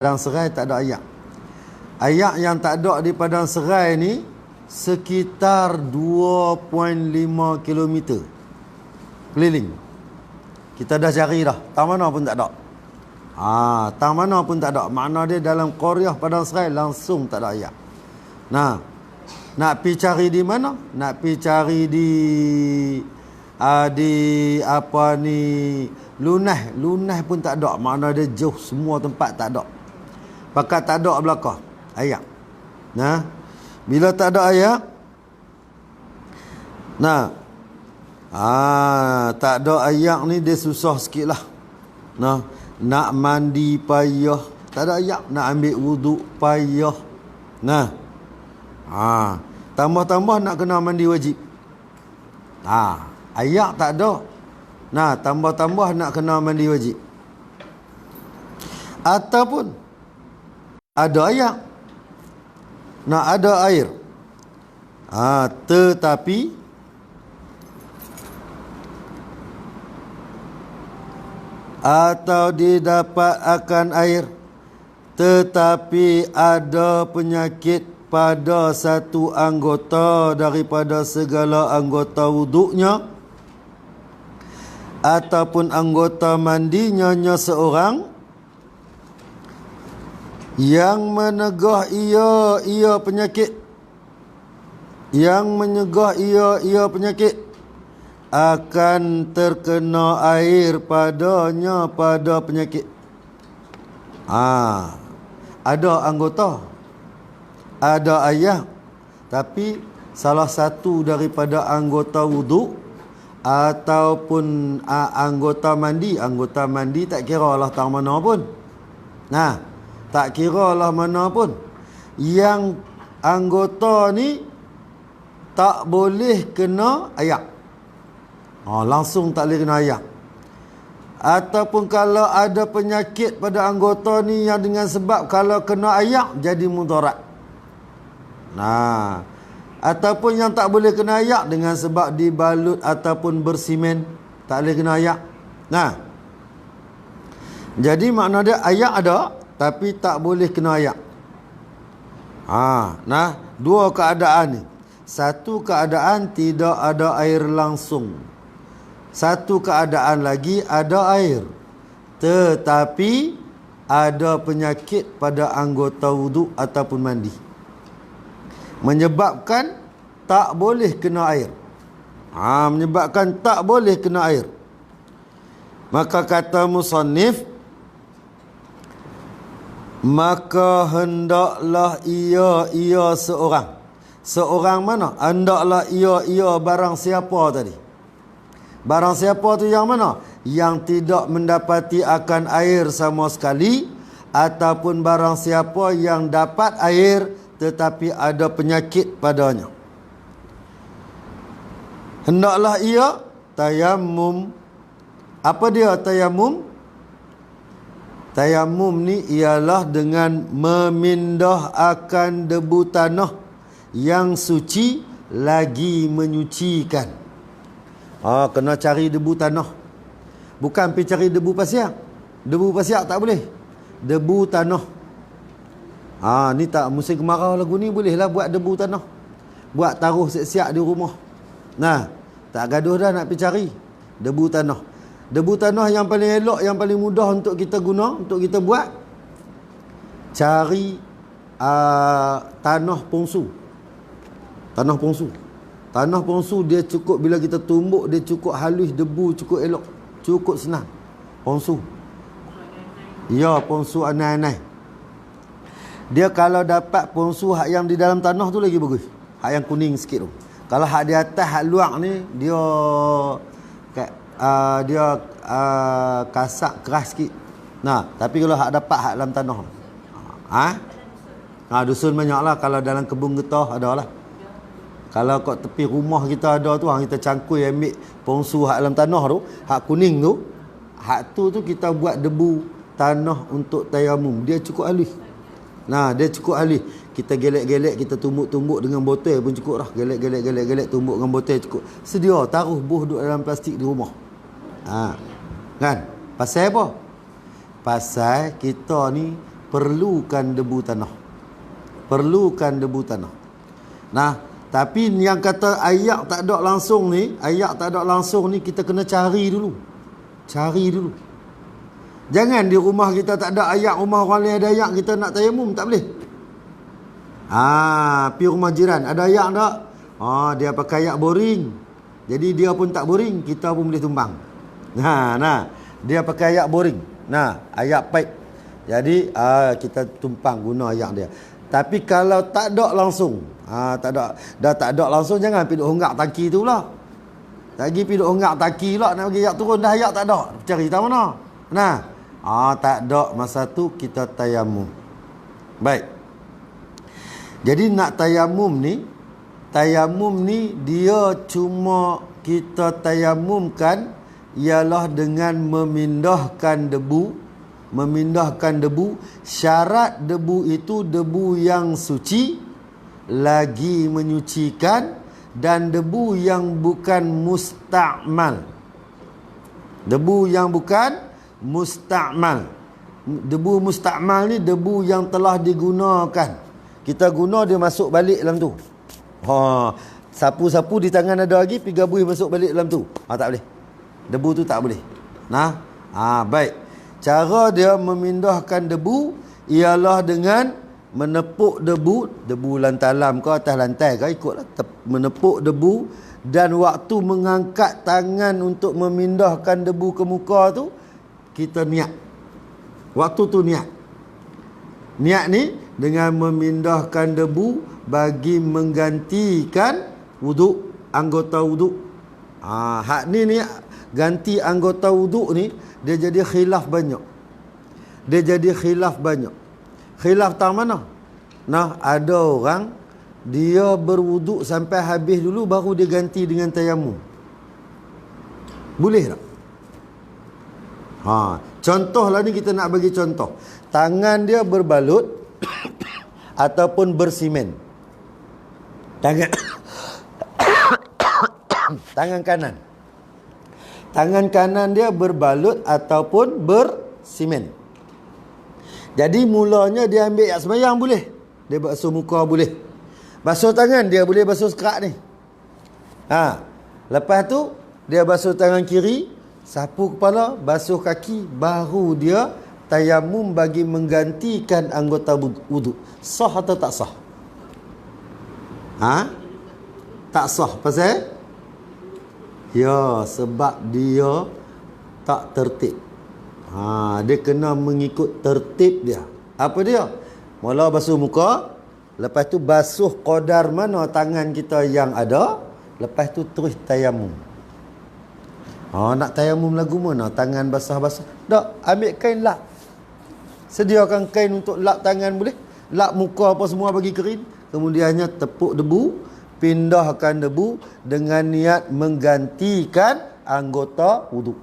padang serai tak ada ayak. Ayak yang tak ada di padang serai ni sekitar 2.5 km keliling. Kita dah cari dah, tang mana pun tak ada. Tang mana pun tak ada. Makna dia dalam Korea padang serai langsung tak ada ayak. Nah, nak pi cari di mana? Nak pi cari di apa ni, Lunah pun tak ada. Makna dia jauh, semua tempat tak ada. Pakat tak ada belakang ayak. Nah, bila tak ada ayak, nah, tak ada ayak ni dia susah sikit lah. Nah, nak mandi payah, tak ada ayak. Nak ambil wuduk payah. Nah, tambah-tambah nak kena mandi wajib. Ayak tak ada. Nah, tambah-tambah nak kena mandi wajib. Ataupun ada ayak, nak ada air, tetapi atau didapat akan air, tetapi ada penyakit pada satu anggota daripada segala anggota wuduknya, ataupun anggota mandinya seorang, yang menegah ia penyakit, yang menyegah ia penyakit, akan terkena air padanya pada penyakit. Ada anggota, ada ayak, tapi salah satu daripada anggota wuduk ataupun anggota mandi tak kira lah tang mana pun. Nah, tak kira lah mana pun, yang anggota ni tak boleh kena ayak. Langsung tak boleh kena ayak. Ataupun kalau ada penyakit pada anggota ni yang dengan sebab kalau kena ayak jadi mudarat. Nah, ataupun yang tak boleh kena ayak dengan sebab dibalut ataupun bersimen, tak boleh kena ayak. Nah, jadi makna dia ayak ada tapi tak boleh kena ayak. Nah, dua keadaan ni. Satu keadaan tidak ada air langsung. Satu keadaan lagi ada air, tetapi ada penyakit pada anggota wuduk ataupun mandi, menyebabkan tak boleh kena air. Menyebabkan tak boleh kena air. Maka kata musannif, maka hendaklah ia seorang mana? Hendaklah ia barang siapa tadi? Barang siapa tu yang mana? Yang tidak mendapati akan air sama sekali, ataupun barang siapa yang dapat air tetapi ada penyakit padanya. Hendaklah ia tayammum. Apa dia tayammum? Tayammum ni ialah dengan memindah akan debu tanah yang suci lagi menyucikan. Kena cari debu tanah. Bukan pergi cari debu pasir. Debu pasir tak boleh. Debu tanah. Ni tak musim kemarau lagu ni, bolehlah buat debu tanah. Buat taruh siap-siap di rumah. Nah, tak gaduh dah nak pergi cari debu tanah. Debu tanah yang paling elok, yang paling mudah untuk kita guna, untuk kita buat, cari tanah pongsu. Tanah pongsu. Tanah pongsu dia cukup, bila kita tumbuk dia cukup halus, debu cukup elok, cukup senang. Pongsu. Ya, pongsu anai-anai. Dia kalau dapat pongsu hak yang di dalam tanah tu lagi bagus. Hak yang kuning sikit tu. Kalau hak di atas, hak luar ni dia kasak keras sikit. Nah, tapi kalau hak dapat hak dalam tanah. Dusun banyaklah. Kalau dalam kebun getah ada lah. Kalau kat tepi rumah kita ada tu, kita cangkui ambil pongsu hak dalam tanah tu, hak kuning tu, hak tu kita buat debu tanah untuk tayammum. Dia cukup halus. Nah, dia cukup halus. Kita gelek-gelek, kita tumbuk-tumbuk dengan botol pun cukup dah. Gelek-gelek tumbuk dengan botol cukup. Sedia taruh buh duduk dalam plastik di rumah. Kan? Pasal apa? Pasal kita ni perlukan debu tanah. Perlukan debu tanah. Nah, tapi yang kata ayak tak ada langsung ni, ayak tak ada langsung ni, kita kena cari dulu. Cari dulu. Jangan di rumah kita tak ada ayak, rumah orang lain ada ayak, kita nak tayamum, tak boleh. Pergi rumah jiran, ada ayak tak? Dia pakai ayak boring. Jadi dia pun tak boring, kita pun boleh tumbang. Dia pakai ayak boring. Ayak pipe. Jadi kita tumpang guna ayak dia. Tapi kalau tak ada langsung, tak ada langsung, jangan pergi honggak taki tu pula. Lagi pergi honggak taki pula nak bagi ayak turun, dah ayak tak ada. Cari tahu mana? Tak ada, masa tu kita tayamum. Baik. Jadi nak tayamum ni dia cuma kita tayamumkan ialah dengan memindahkan debu. Syarat debu itu debu yang suci, lagi menyucikan, dan debu yang bukan musta'mal. Debu yang bukan musta'mal. Debu musta'mal ni debu yang telah digunakan. Kita guna, dia masuk balik dalam tu. Sapu-sapu di tangan ada lagi, pergi gabui masuk balik dalam tu. Tak boleh. Debu tu tak boleh. Baik. Cara dia memindahkan debu ialah dengan menepuk debu lantalam ke atas lantai ke, ikutlah, menepuk debu, dan waktu mengangkat tangan untuk memindahkan debu ke muka tu, kita niat. Waktu tu niat. Niat ni dengan memindahkan debu bagi menggantikan wuduk, anggota wuduk. Hak ni ganti anggota wuduk ni, dia jadi khilaf banyak. Khilaf tang mana? Ada orang dia berwuduk sampai habis dulu baru dia ganti dengan tayamum. Boleh tak? Contohlah ni, kita nak bagi contoh. Tangan dia berbalut ataupun bersimen. Tangan kanan. Tangan kanan dia berbalut ataupun bersimen. Jadi mulanya dia ambil air sembahyang boleh. Dia basuh muka boleh. Basuh tangan dia boleh basuh sekerak ni. Lepas tu dia basuh tangan kiri, sapu kepala, basuh kaki, baru dia tayamum bagi menggantikan anggota wuduk. Sah atau tak sah? Tak sah. Pasal? Ya, sebab dia tak tertib. Dia kena mengikut tertib dia. Apa dia? Mula basuh muka, lepas tu basuh qadar mana tangan kita yang ada, lepas tu terus tayamum. Nak tayamum lagu mana? Tangan basah-basah. Tak, ambil kain lap. Sediakan kain untuk lap tangan boleh. Lap muka apa semua bagi kering. Kemudiannya tepuk debu, pindahkan debu dengan niat menggantikan anggota wuduk.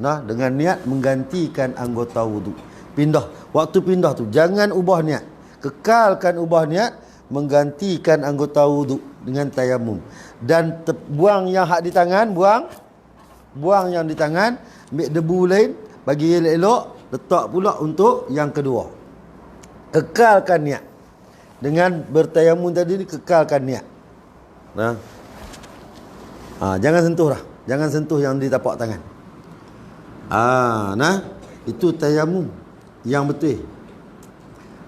Dengan niat menggantikan anggota wuduk. Pindah. Waktu pindah tu jangan ubah niat. Kekalkan ubah niat menggantikan anggota wuduk dengan tayamum. Dan buang yang hak di tangan, buang yang di tangan, ambil debu lain, bagi elok-elok, letak pula untuk yang kedua. Kekalkan niat. Dengan bertayamum tadi ni, kekalkan niat. Jangan sentuh dah. Jangan sentuh yang di tapak tangan. Itu tayamum yang betul.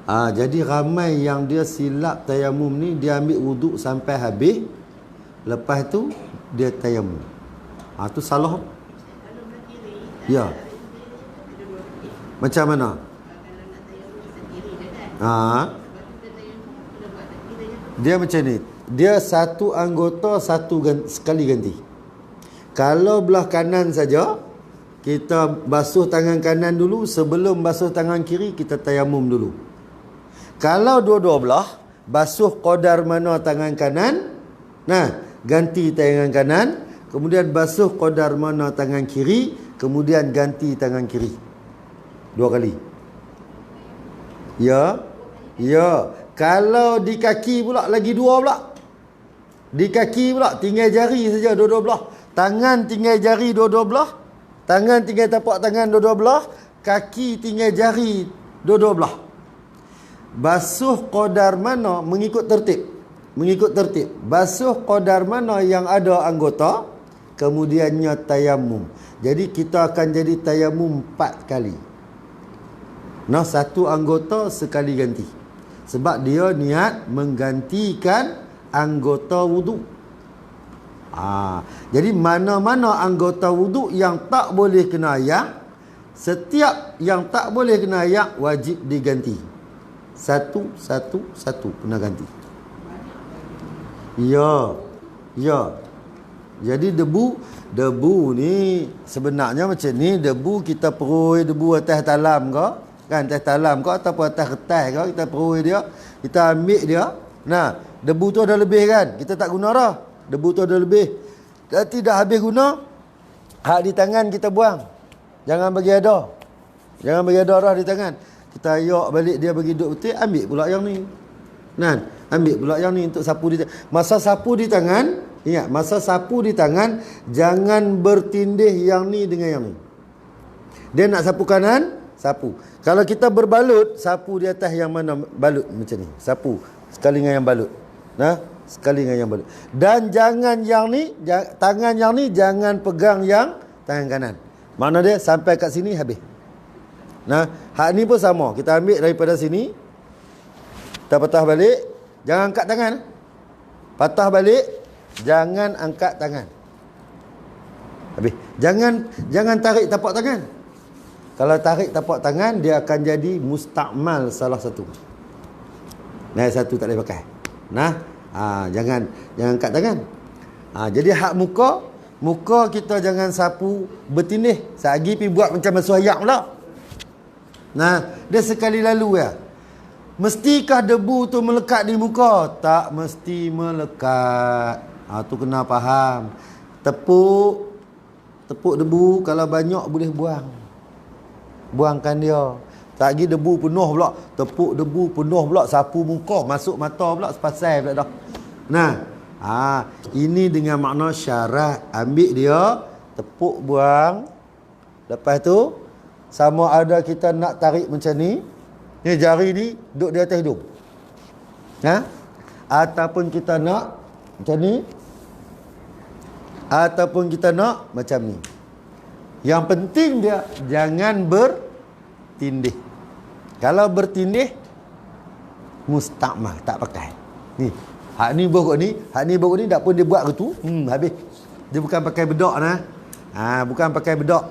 Jadi ramai yang dia silap tayamum ni, dia ambil wuduk sampai habis, lepas tu dia tayamum. Tu salah. Ya. Macam mana? Dia macam ni. Dia satu anggota sekali ganti. Kalau belah kanan saja, kita basuh tangan kanan dulu, sebelum basuh tangan kiri kita tayamum dulu. Kalau dua-dua belah, basuh qadar mana tangan kanan, ganti tangan kanan, kemudian basuh qadar mana tangan kiri, kemudian ganti tangan kiri. 2 kali. Ya. Kalau di kaki pula lagi 2 pula. Di kaki pula tinggal jari saja dua-dua belah. Tangan tinggal jari dua-dua belah. Tangan tinggal tapak tangan dua-dua belah. Kaki tinggal jari dua-dua belah. basuh qadar mana mengikut tertib. Mengikut tertib. Basuh qadar mana yang ada anggota, kemudiannya tayamum. Jadi kita akan jadi tayamum 4 kali. Nah, satu anggota sekali ganti. Sebab dia niat menggantikan anggota wuduk. Jadi mana-mana anggota wuduk yang tak boleh kena ayak, setiap yang tak boleh kena ayak wajib diganti. Satu kena ganti. Ya. Jadi debu ni sebenarnya macam ni, debu kita perui debu atas talam ke, kan, atas talam ke ataupun atas kertas ke, kita perui dia, kita ambil dia. Nah, debu tu ada lebih kan, kita tak guna dah. Debu tu ada lebih. Tidak habis guna, hak di tangan kita buang. Jangan bagi ada. Jangan bagi ada dah di tangan. Kita ayak balik dia bagi duduk betul, ambil pula yang ni. Nah, ambil pula yang ni untuk sapu di tangan. Masa sapu di tangan, ingat, masa sapu di tangan jangan bertindih yang ni dengan yang ni. Dia nak sapu kanan, sapu. Kalau kita berbalut, sapu di atas yang mana balut macam ni. Sapu sekali dengan yang balut. Nah, sekali dengan yang balut. Dan jangan yang ni, tangan yang ni jangan pegang yang tangan kanan. Mana dia sampai kat sini habis. Nah, hak ni pun sama. Kita ambil daripada sini, kita patah balik, jangan angkat tangan. Patah balik, jangan angkat tangan. Habis. Jangan tarik tapak tangan. Kalau tarik tapak tangan, dia akan jadi mustakmal salah satu. Nah, satu tak boleh pakai. Nah, jangan angkat tangan. Jadi hak muka kita jangan sapu bertindih. Sehari pergi buat macam basuh ayak pula. Nah, dia sekali lalu ya. Mestikah debu tu melekat di muka? Tak mesti melekat. Tu kena faham. Tepuk debu kalau banyak boleh buang. Buangkan dia. Tak lagi debu penuh pula. Tepuk debu penuh pula, sapu muka, masuk mata pula, sepasai pula dah. Nah, ini dengan makna syarat. Ambil dia, tepuk, buang. Lepas tu sama ada kita nak tarik macam ni, ni jari ni duduk di atas hidung, ataupun kita nak macam ni, ataupun kita nak macam ni. Yang penting dia jangan bertindih. Kalau bertindih, mustakmal, tak pakai. Ni, hak ni borok ni, tak pun dia buat ke tu, habis. Dia bukan pakai bedak nah. Bukan pakai bedak.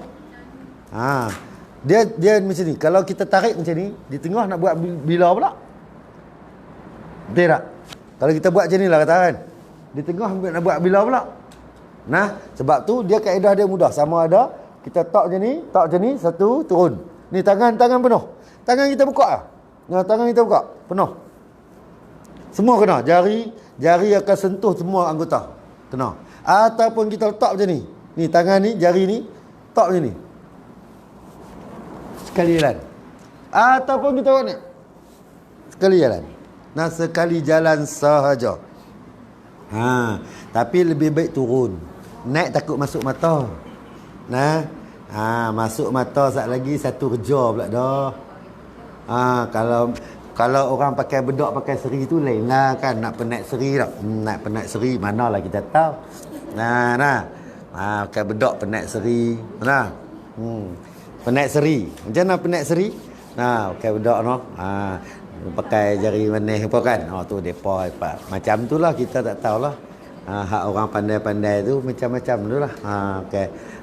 Dia macam ni. Kalau kita tarik macam ni, di tengah nak buat bila pula? Betul tak? Kalau kita buat macam ni lah kata kan, di tengah nak buat bila pula? Nah, sebab tu dia kaedah dia mudah. Sama ada kita tak macam ni, satu turun. Ni tangan penuh. Tangan kita buka lah. Nah, tangan kita buka penuh. Semua kena. Jari akan sentuh semua anggota. Kena. Ataupun kita letak macam ni. Ni tangan ni, jari ni, tak macam ni. Sekali jalan. Ataupun kita buat ni. Sekali jalan. Nah, sekali jalan sahaja. Tapi lebih baik turun. Naik takut masuk mata. Nah, masuk mata sat lagi satu kerja pula dah. Kalau orang pakai bedak, pakai seri tu lain lah kan. Nak penat seri tak? Nak penat seri manalah kita tahu. Pakai bedak penat seri. Penat seri. Macam mana penat seri? Pakai bedak no. Pakai jari manis apa kan. Tu depa apa. Macam tu lah, kita tak tahulah. Hak orang pandai-pandai tu macam-macam tu lah.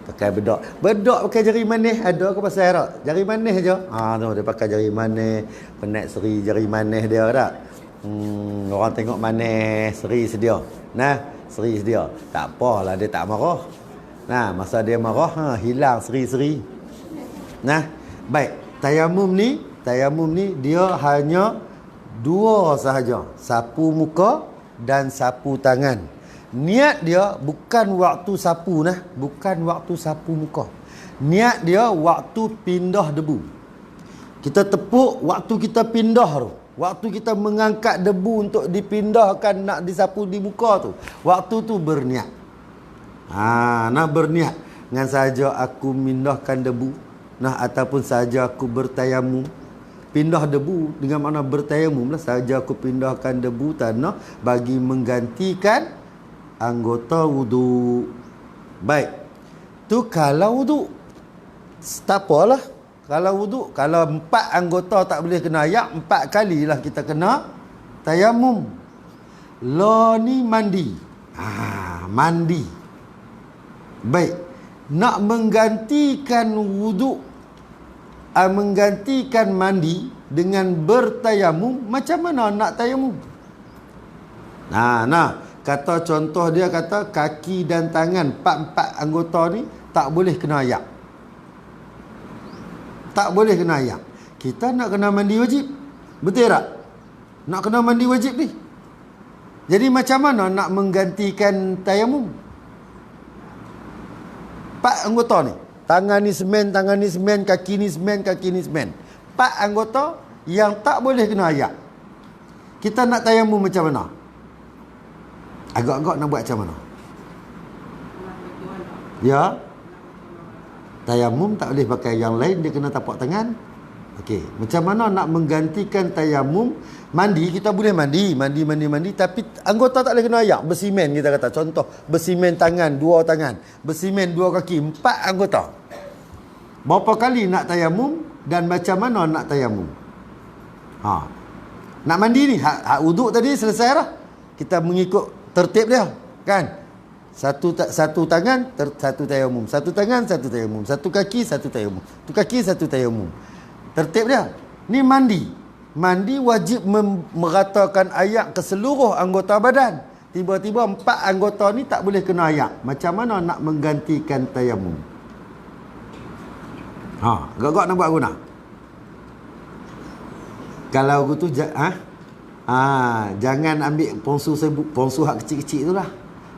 Pakai bedak. Bedak pakai jari manis ada ke pasal tak? Jari manis je. Tu dia pakai jari manis. Penat seri jari manis dia tak? Orang tengok manis seri sedia. Seri sedia. Tak apalah, dia tak marah. Masa dia marah, hilang seri-seri. Baik, tayamum ni dia hanya dua sahaja, sapu muka dan sapu tangan. Niat dia bukan waktu sapu bukan waktu sapu muka. Niat dia waktu pindah debu. Kita tepuk waktu kita pindah tu. Waktu kita mengangkat debu untuk dipindahkan nak disapu di muka tu. Waktu tu berniat. Nak berniat dengan sahaja aku mindahkan debu. Ataupun saja aku bertayamum. Pindah debu dengan makna bertayamum lah. Saja aku pindahkan debu tanah bagi menggantikan anggota wudu. Baik. Tu kalau wudu. Tak apalah. Kalau wudu, kalau 4 anggota tak boleh kena ayak, 4 kalilah kita kena tayamum. Lo ni mandi. Mandi. Baik. Nak menggantikan wudu, menggantikan mandi dengan bertayamum, macam mana nak tayamum? Kata contoh dia kata kaki dan tangan 4 anggota ni tak boleh kena ayak. Tak boleh kena ayak. Kita nak kena mandi wajib. Betul tak? Nak kena mandi wajib ni. Jadi macam mana nak menggantikan tayamum? 4 anggota ni. Tangan ni semen, kaki ni semen. 4 anggota yang tak boleh kena ayak. Kita nak tayamum macam mana? Agak-agak nak buat macam mana? Ya. Tayamum tak boleh pakai yang lain, dia kena tapak tangan. Okey, macam mana nak menggantikan tayamum? Mandi, kita boleh mandi, tapi anggota tak boleh kena ayak. Bersimen kita kata, contoh, bersimen tangan, 2 tangan, bersimen 2 kaki, 4 anggota. Berapa kali nak tayamum dan macam mana nak tayamum? Nak mandi ni, hak wuduk tadi selesai dah. Kita mengikut tertib dia, kan? Satu tangan, satu tayamum. Satu tangan, satu tayamum. Satu kaki, satu tayamum. Satu kaki, satu tayamum. Tertib dia. Ni mandi. Mandi wajib meratakan ayak ke seluruh anggota badan. Tiba-tiba 4 anggota ni tak boleh kena ayak. Macam mana nak menggantikan tayamum? Gak-gak nak buat guna? Kalau aku tu jangan ambil ponsu hak kecil-kecil tu lah.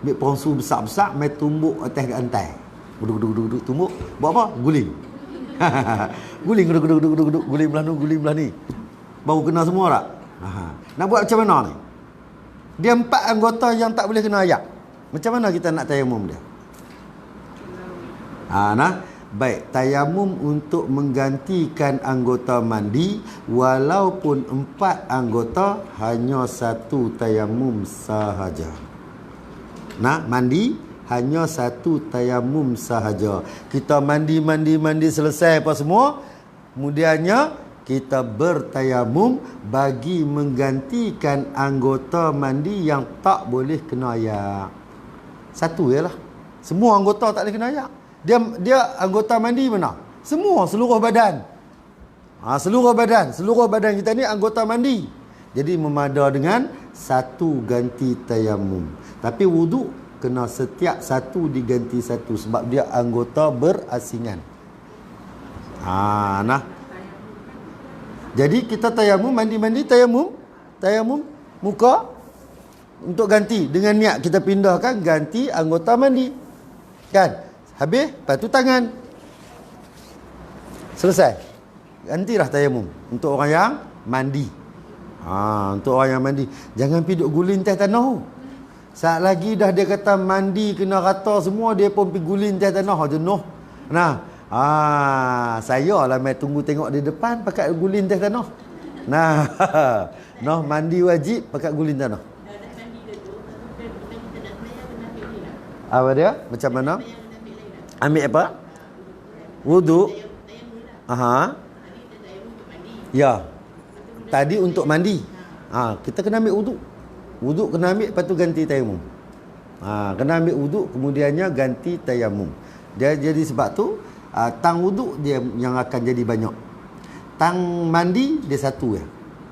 Ambil ponsu besar-besar, main tumbuk atas ke lantai. Duduk tumbuk. Buat apa? Guling. Guling, guling belah ni. Baru kena semua tak? Nak buat macam mana ni? Dia 4 anggota yang tak boleh kena ayak. Macam mana kita nak tayamum dia? Baik, tayamum untuk menggantikan anggota mandi, walaupun 4 anggota, hanya 1 tayamum sahaja. Mandi hanya 1 tayamum sahaja. Kita mandi selesai apa semua, kemudiannya kita bertayamum bagi menggantikan anggota mandi yang tak boleh kena ayak. 1 jelah. Semua anggota tak boleh kena ayak. Dia anggota mandi mana? Semua, seluruh badan. Seluruh badan kita ni anggota mandi. Jadi memada dengan 1 ganti tayamum. Tapi wuduk kena setiap 1 diganti 1 sebab dia anggota berasingan. Jadi kita tayamum, mandi tayamum muka untuk ganti dengan niat kita pindahkan ganti anggota mandi. Kan? Habis, lepas tu tangan. Selesai. Gantilah tayamum untuk orang yang mandi. Untuk orang yang mandi. Jangan pergi duk guling teh tanah. Saat lagi dah dia kata mandi kena rata semua, dia pun pergi guling teh tanah. Jenuh. Saya lah main tunggu tengok di depan pakai guling teh tanah. Mandi wajib pakai guling tanah. Apa dia? Macam mana? Ambil apa? Wuduk. Ya. Tadi untuk mandi. Kita kena ambil wuduk. Wuduk kena ambil, lepas tu ganti tayamum. Kena ambil wuduk, kemudiannya ganti tayamum. Dia jadi sebab tu tang wuduk dia yang akan jadi banyak. Tang mandi dia 1 ya.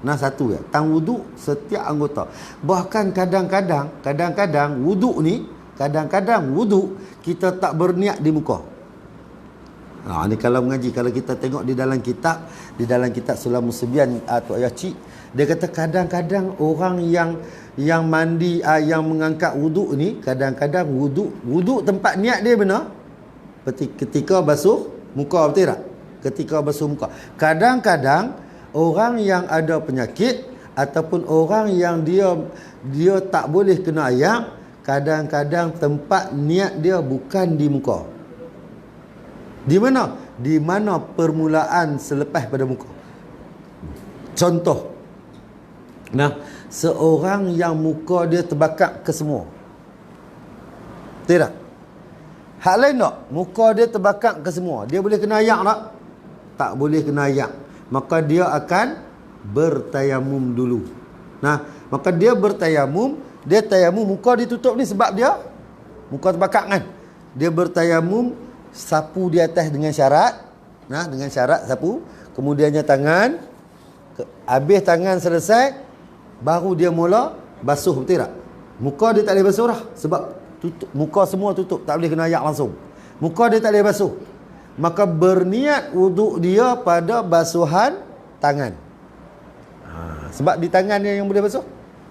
1 ya. Tang wuduk setiap anggota. Bahkan kadang-kadang wuduk ni, wuduk kita tak berniat di muka. Ni kalau mengaji, kalau kita tengok di dalam kitab Sulam Musabian atau Ayah Cik, dia kata kadang-kadang orang yang mandi yang mengangkat wuduk ni, kadang-kadang wuduk tempat niat dia benar ketika basuh muka, betul tak? Ketika basuh muka. Kadang-kadang orang yang ada penyakit ataupun orang yang dia tak boleh kena ayak, kadang-kadang tempat niat dia bukan di muka. Di mana? Di mana permulaan selepas pada muka. Contoh. Nah, seorang yang muka dia terbakar ke semua. Tidak. Hak lain tak? Muka dia terbakar ke semua. Dia boleh kena ayak tak? Tak boleh kena ayak. Maka dia akan bertayamum dulu. Nah, maka dia bertayamum. Dia tayamum, muka ditutup ni sebab dia muka terbakar kan. Dia bertayamum, sapu di atas dengan syarat. Nah, dengan syarat sapu. Kemudiannya tangan. Habis tangan selesai, baru dia mula basuh, betul tak? Muka dia tak boleh basuh dah. Sebab tutup, muka semua tutup, tak boleh kena ayak langsung. Muka dia tak boleh basuh. Maka berniat wuduk dia pada basuhan tangan. Sebab di tangan dia yang boleh basuh.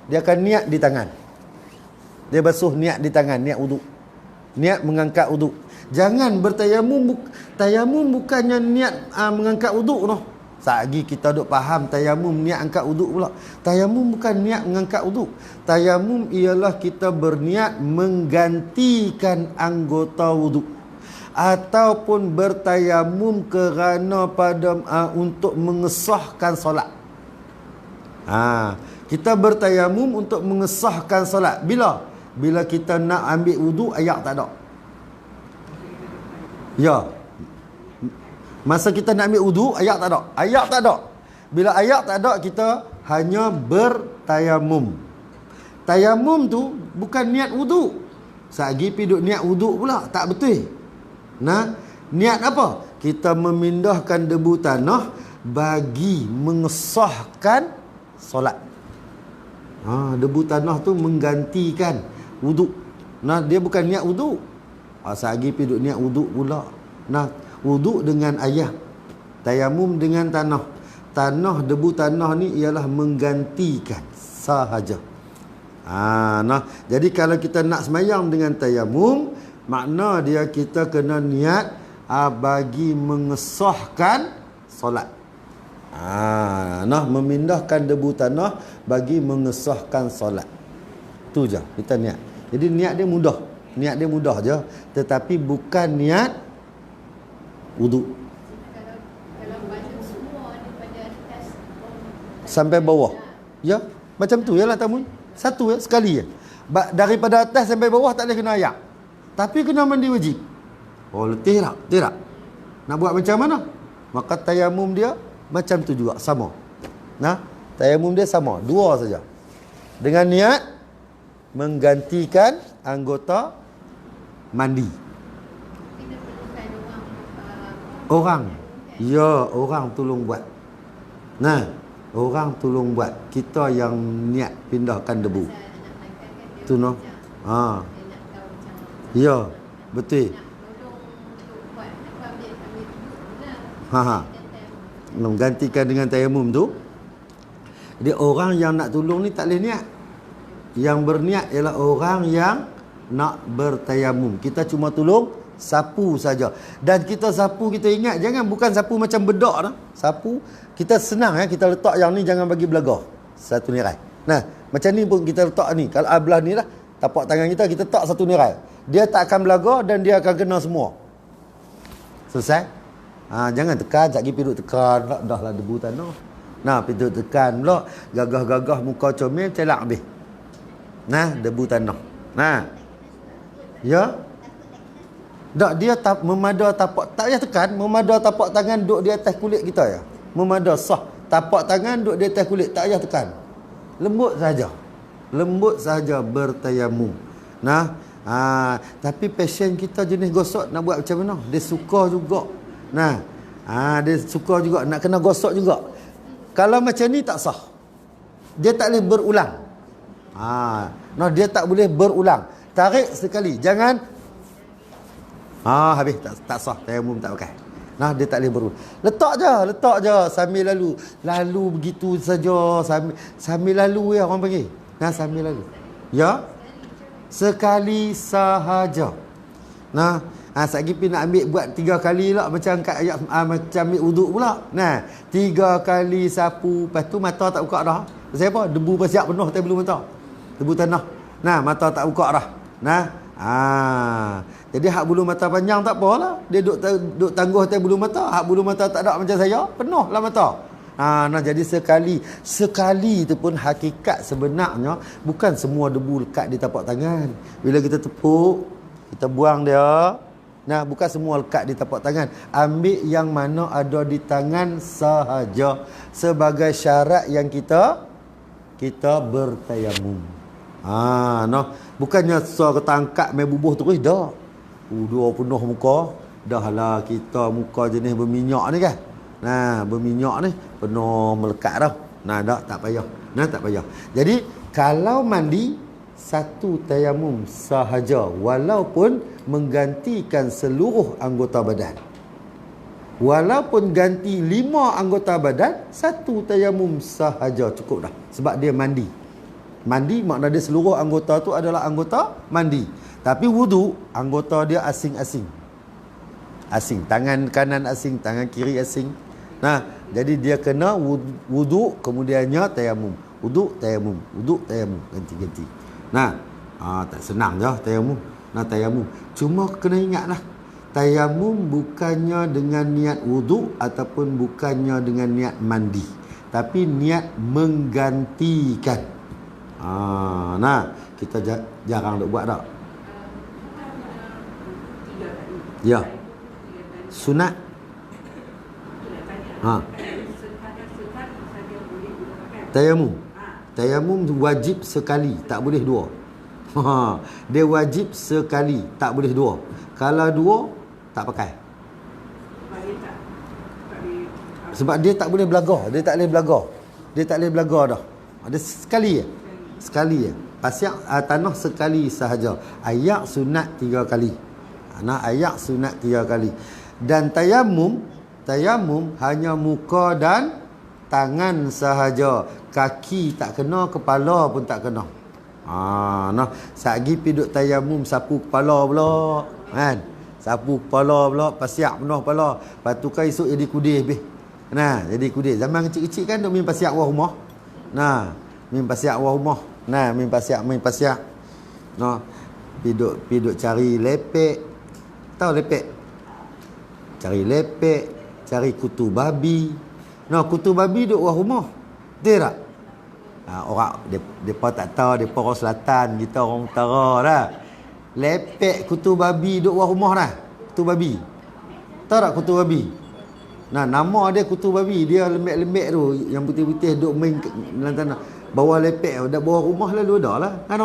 Dia akan niat di tangan. Dia basuh niat di tangan, niat wuduk. Niat mengangkat wuduk. Jangan bertayamum. Tayamum bukannya niat mengangkat wuduk noh. Sagi kita duk faham tayamum niat angkat wuduk pula. Tayamum bukan niat mengangkat wuduk. Tayamum ialah kita berniat menggantikan anggota wuduk. Ataupun bertayamum kerana untuk mengesahkan solat. Kita bertayamum untuk mengesahkan solat. Bila? Bila kita nak ambil wuduk, ayak tak ada. Ya. Masa kita nak ambil wuduk, ayak tak ada. Ayak tak ada. Bila ayak tak ada, kita hanya bertayamum. Tayamum tu bukan niat wuduk. Sagi piduk niat wuduk pula. Tak betul. Nah, niat apa? Kita memindahkan debu tanah bagi mengesahkan solat. Debu tanah tu menggantikan wuduk. Nah, dia bukan niat wuduk. Sagi piduk niat wuduk pula. Nah, wuduk dengan air, tayamum dengan tanah. Tanah, debu tanah ni ialah menggantikan sahaja. Nah, jadi kalau kita nak semayang dengan tayamum, makna dia kita kena niat bagi mengesahkan solat. Nah, memindahkan debu tanah bagi mengesahkan solat. Tu je kita niat. Jadi niat dia mudah. Niat dia mudah je, tetapi bukan niat wuduk. Kalau baca semua daripada atas sampai bawah. Ya, macam tu yalah tamun. Satu sekali je. Daripada atas sampai bawah tak boleh kena ayak. Tapi kena mandi wajib. Letih tak? Tidak. Nak buat macam mana? Maka tayamum dia macam tu juga, sama. Nah, tayamum dia sama, dua saja. Dengan niat menggantikan anggota mandi. kita perlukan Orang. Ya, orang tolong buat. Nah, orang tolong buat. Kita yang niat pindahkan debu. Tu noh. Ya, betul. Menggantikan dengan tayamum tu. Jadi orang yang nak tolong ni tak boleh niat. Yang berniat ialah orang yang nak bertayamum. Kita cuma tolong sapu saja. Dan kita sapu, kita ingat jangan bukan sapu macam bedak dah. Sapu kita senang kita letak yang ni jangan bagi belagah. Satu nirai. Nah, macam ni pun kita letak ni. Kalau belah ni lah, tapak tangan kita letak satu nirai. Dia tak akan belagah dan dia akan kena semua. Selesai? Jangan tekan, sekejap pergi duduk tekan pula. Dah lah debu tanah. Nah, pergi duduk tekan pula. Gagah-gagah muka comel, celak habis. Nah, debu tanah. Nah. Ya? Tak, dia memada tapak. Tak payah tekan. Memada tapak tangan duduk di atas kulit kita ya. Memada sah. Tapak tangan duduk di atas kulit. Tak payah tekan. Lembut saja. Lembut saja bertayamum. Nah. Tapi pasien kita jenis gosok nak buat macam mana? Dia suka juga. Nah, dia suka juga nak kena gosok juga. Kalau macam ni tak sah. Dia tak boleh berulang. Dia tak boleh berulang. Tarik sekali, jangan. Habis tak sah, tayamum tak pakai. Nah, dia tak boleh berulang. Letak je sambil lalu begitu saja, sambil lalu ya orang panggil. Nah, sambil lalu. Ya. Sekali sahaja. Nah, sekali pergi nak ambil buat 3 kali lah macam kat ayat macam ambil wuduk pula. Nah, 3 kali sapu, lepas tu mata tak buka dah. Pasal apa? Debu bersiap penuh atas bulu mata. Debu tanah. Nah, mata tak buka dah. Nah, jadi hak bulu mata panjang tak apalah. Dia duk tangguh atas bulu mata. Hak bulu mata tak ada macam saya, penuh lah mata. Nah jadi sekali. Sekali tu pun hakikat sebenarnya bukan semua debu lekat di tapak tangan. Bila kita tepuk, kita buang dia. Nah, bukan semua lekat di tapak tangan. Ambil yang mana ada di tangan sahaja sebagai syarat yang kita bertayamum. Bukannya suara tangkap main bubuh terus dah. Dua penuh muka. Dah lah kita muka jenis berminyak ni kan. Nah, berminyak ni penuh melekat dah. Nah, tak payah. Tak payah. Jadi, kalau mandi satu tayamum sahaja walaupun menggantikan seluruh anggota badan. Walaupun ganti 5 anggota badan, satu tayamum sahaja cukup dah. Sebab dia mandi. Mandi makna dia seluruh anggota tu adalah anggota mandi. Tapi wudu, anggota dia asing-asing. Asing. Tangan kanan asing, tangan kiri asing. Nah, jadi dia kena wudu, kemudiannya tayamum. Wudu, tayamum. Wudu, tayamum. Ganti-ganti. Nah, tak senang je tayamum. Tayamum. Cuma kena ingatlah. Tayamum bukannya dengan niat wudu ataupun bukannya dengan niat mandi. Tapi niat menggantikan. Kita jarang nak buat tak? Ya. Sunat. Tayamum wajib sekali, tak boleh dua. Dia wajib sekali, tak boleh dua. Kalau dua, tak pakai. Sebab dia tak boleh belagar. Dia tak boleh belagar dah. Dia sekali je. Sekali je. Pasyak tanah sekali sahaja. Ayak sunat 3 kali. Ayak sunat 3 kali. Dan tayamum hanya muka dan tangan sahaja. Kaki tak kena, kepala pun tak kena. Satgi piduk tayamum sapu kepala pula. Kan? Sapu kepala pula, pasiak penuh kepala. Lepas tu kan esok jadi kudih habis. Jadi kudih. Zaman kecil-kecil kan duk main pasiak bawah rumah. Main pasiak bawah rumah. Main pasiak. Piduk cari lepek. Tahu lepek? Cari lepek, cari kutu babi. Kutu babi duk bawah rumah. Betul tak? Orang depa tak tahu, depa orang selatan, kita orang utara dah. Lepek kutu babi duk bawah rumah dah. Kutu babi. Tahu tak kutu babi? Nama dia kutu babi. Dia lembek-lembek tu, yang putih-putih duk main dalam tanah. Bawah lepek, dah bawah rumah lalu dah lah. Kan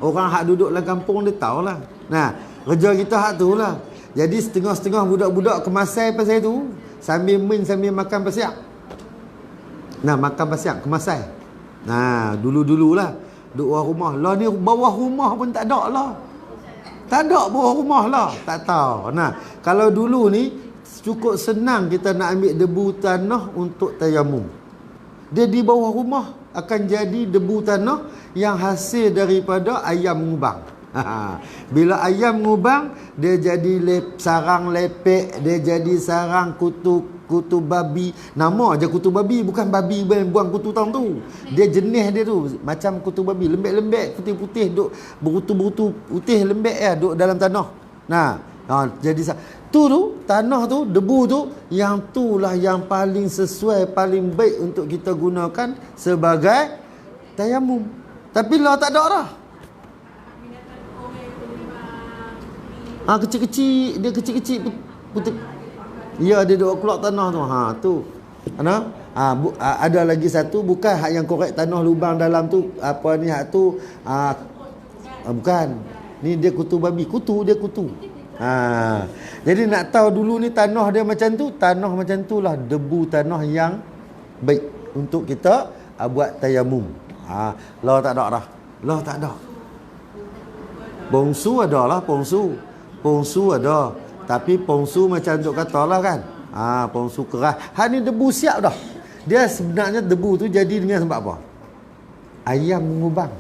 orang hak duduk dalam kampung dia tahulah. Kerja kita hak tu lah. Jadi setengah-setengah budak-budak kemasai pasal tu, sambil main sambil makan pasiak. Makan pasiak kemasai. Dulu-dululah duduk bawah rumah. Lah ni bawah rumah pun tak ada lah. Tak ada bawah rumah lah. Tak tahu. Kalau dulu ni cukup senang kita nak ambil debu tanah untuk tayamum. Dia di bawah rumah akan jadi debu tanah yang hasil daripada ayam ngubang. Bila ayam ngubang, dia jadi sarang lepek, dia jadi sarang kutu babi. Nama aja kutu babi, bukan babi buang kutu tang tu. Dia jenis dia tu macam kutu babi, lembek-lembek, putih-putih, duk berutu-berutu putih lembek duk dalam tanah. Jadi tu tanah tu, debu tu, yang itulah yang paling sesuai, paling baik untuk kita gunakan sebagai tayamum. Tapi lah tak ada dah. Kecil-kecil, dia kecil-kecil putih. Ya, dia duk keluar tanah tu. Tu. Ada lagi satu, bukan hak yang korek tanah lubang dalam tu, apa ni hak tu, bukan. Ni dia kutu babi, dia kutu. Jadi nak tahu dulu ni tanah dia macam tu lah debu tanah yang baik untuk kita buat tayamum. Lah tak ada dah. Pongsu ada lah, pongsu ada. Tapi pongsu macam duk kata lah kan. Pongsu keras. Ni debu siap dah. Dia sebenarnya debu tu jadi dengan sebab apa? Ayam mengubang.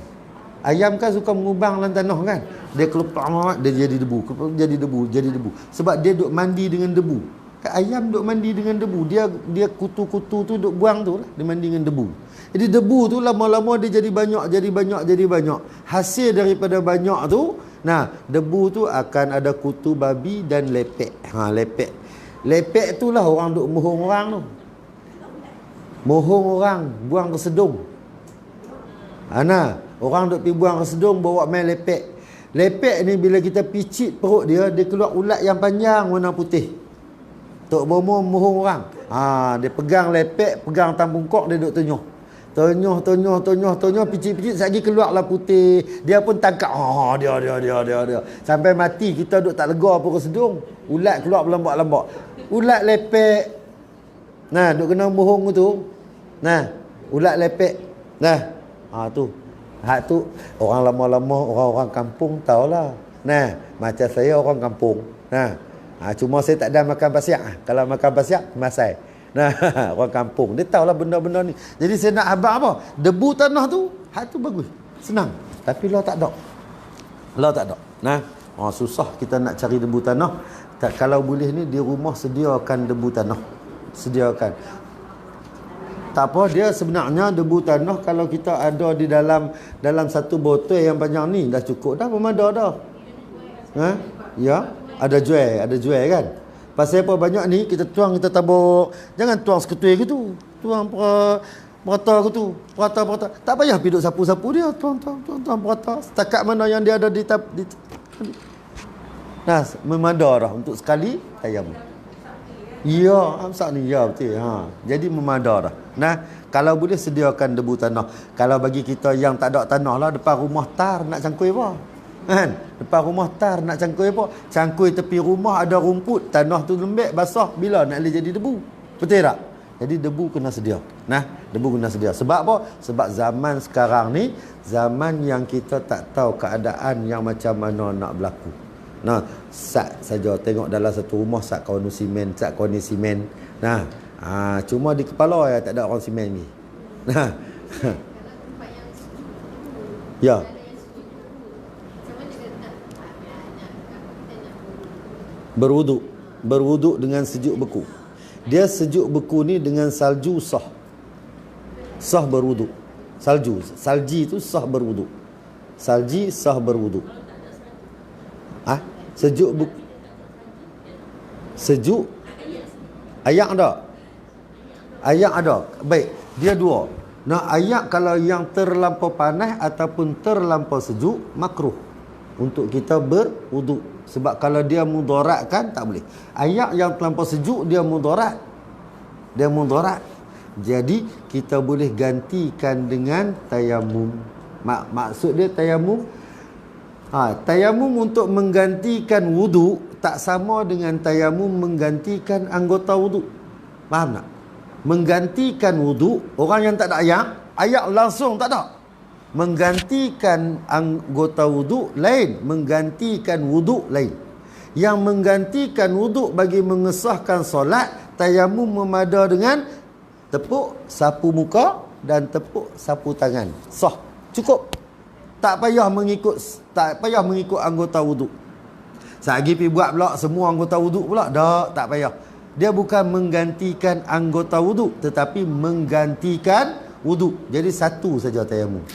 Ayam kan suka mengubang dalam tanah kan. Dia kelupak dia jadi debu. Sebab dia duk mandi dengan debu. Ayam duk mandi dengan debu. Dia kutu-kutu tu duk buang tu lah. Dia mandi dengan debu. Jadi debu tu lama-lama dia jadi banyak. Hasil daripada banyak tu, debu tu akan ada kutu babi dan lepek. Lepek tu lah orang duk mohong orang tu. Mohong orang buang ke sedung. Ana, orang duk pergi buang ke sedung bawa main lepek. Lepek ni bila kita picit perut dia, dia keluar ulat yang panjang warna putih. Tok Bomo mohong orang. Dia pegang lepek, pegang tampung kok, dia duk tenyuh. Tonyoh, picit-picit lagi keluarlah putih. Dia pun tangkap. Dia. Sampai mati kita duk tak lega apa ke sedung. Ulat keluar berlambak-lambak. Ulat lepek. Nah, duk kena mohong tu. Nah, ulat lepek. Nah, tu. Hak tu orang lama-lama orang-orang kampung tahulah. Nah, macam saya orang kampung. Nah, cuma saya tak ada makan pasiak. Kalau makan pasiak masai. Nah, orang kampung dia tahulah benda-benda ni. Jadi saya nak abang apa? Debu tanah tu, hak tu bagus. Senang. Tapi lo tak ada. Nah, susah kita nak cari debu tanah. Tak, kalau boleh ni di rumah sediakan debu tanah. Sediakan. Tak apa, dia sebenarnya debu tanah kalau kita ada di dalam satu botol yang panjang ni dah cukup dah, memadai dah. Ya, ada jual kan. Pasal apa banyak ni kita tuang, kita tabur. Jangan tuang seketui gitu. Tuang merata gitu. Merata. Tak payah piduk sapu-sapu dia, tuang merata. Setakat mana yang dia ada di nah, memadai dah untuk sekali tayamum. Ya, amsak ni ya betul. Jadi memadai dah. Nah, kalau boleh sediakan debu tanah. Kalau bagi kita yang tak ada tanah lah, depan rumah tar nak cangkui apa? Kan? Depan rumah tar nak cangkui apa? Cangkui tepi rumah ada rumput, tanah tu lembek, basah, bila nak boleh jadi debu? Betul tak? Jadi debu kena sedia. Nah, debu kena sedia. Sebab apa? Sebab zaman sekarang ni zaman yang kita tak tahu keadaan yang macam mana nak berlaku. Nah, sak saja tengok dalam satu rumah sak kawan simen. Nah, cuma di kepala ya tak ada orang simen ni. Nah. Ya. Berwuduk dengan sejuk beku. Dia sejuk beku ni dengan salju sah. Sah berwuduk. Salji tu sah berwuduk. Salji sah berwuduk. Sejuk beku. Sejuk ayak ada. Baik, dia dua. Nah, ayak kalau yang terlampau panas ataupun terlampau sejuk makruh untuk kita berwuduk. Sebab kalau dia mudarat kan tak boleh. Ayak yang terlampau sejuk dia mudarat. Jadi kita boleh gantikan dengan tayamum. Maksud dia tayamum, tayamum untuk menggantikan wuduk tak sama dengan tayamum menggantikan anggota wuduk. Faham tak? Menggantikan wuduk, orang yang tak ada ayak langsung tak ada. Menggantikan anggota wuduk lain, menggantikan wuduk lain. Yang menggantikan wuduk bagi mengesahkan solat, tayamum memada dengan tepuk sapu muka dan tepuk sapu tangan. Sah, cukup. Tak payah mengikut anggota wuduk. Sagi pergi buat pula semua anggota wuduk pula. Tak payah. Dia bukan menggantikan anggota wuduk, tetapi menggantikan wuduk. Jadi satu saja tayamum.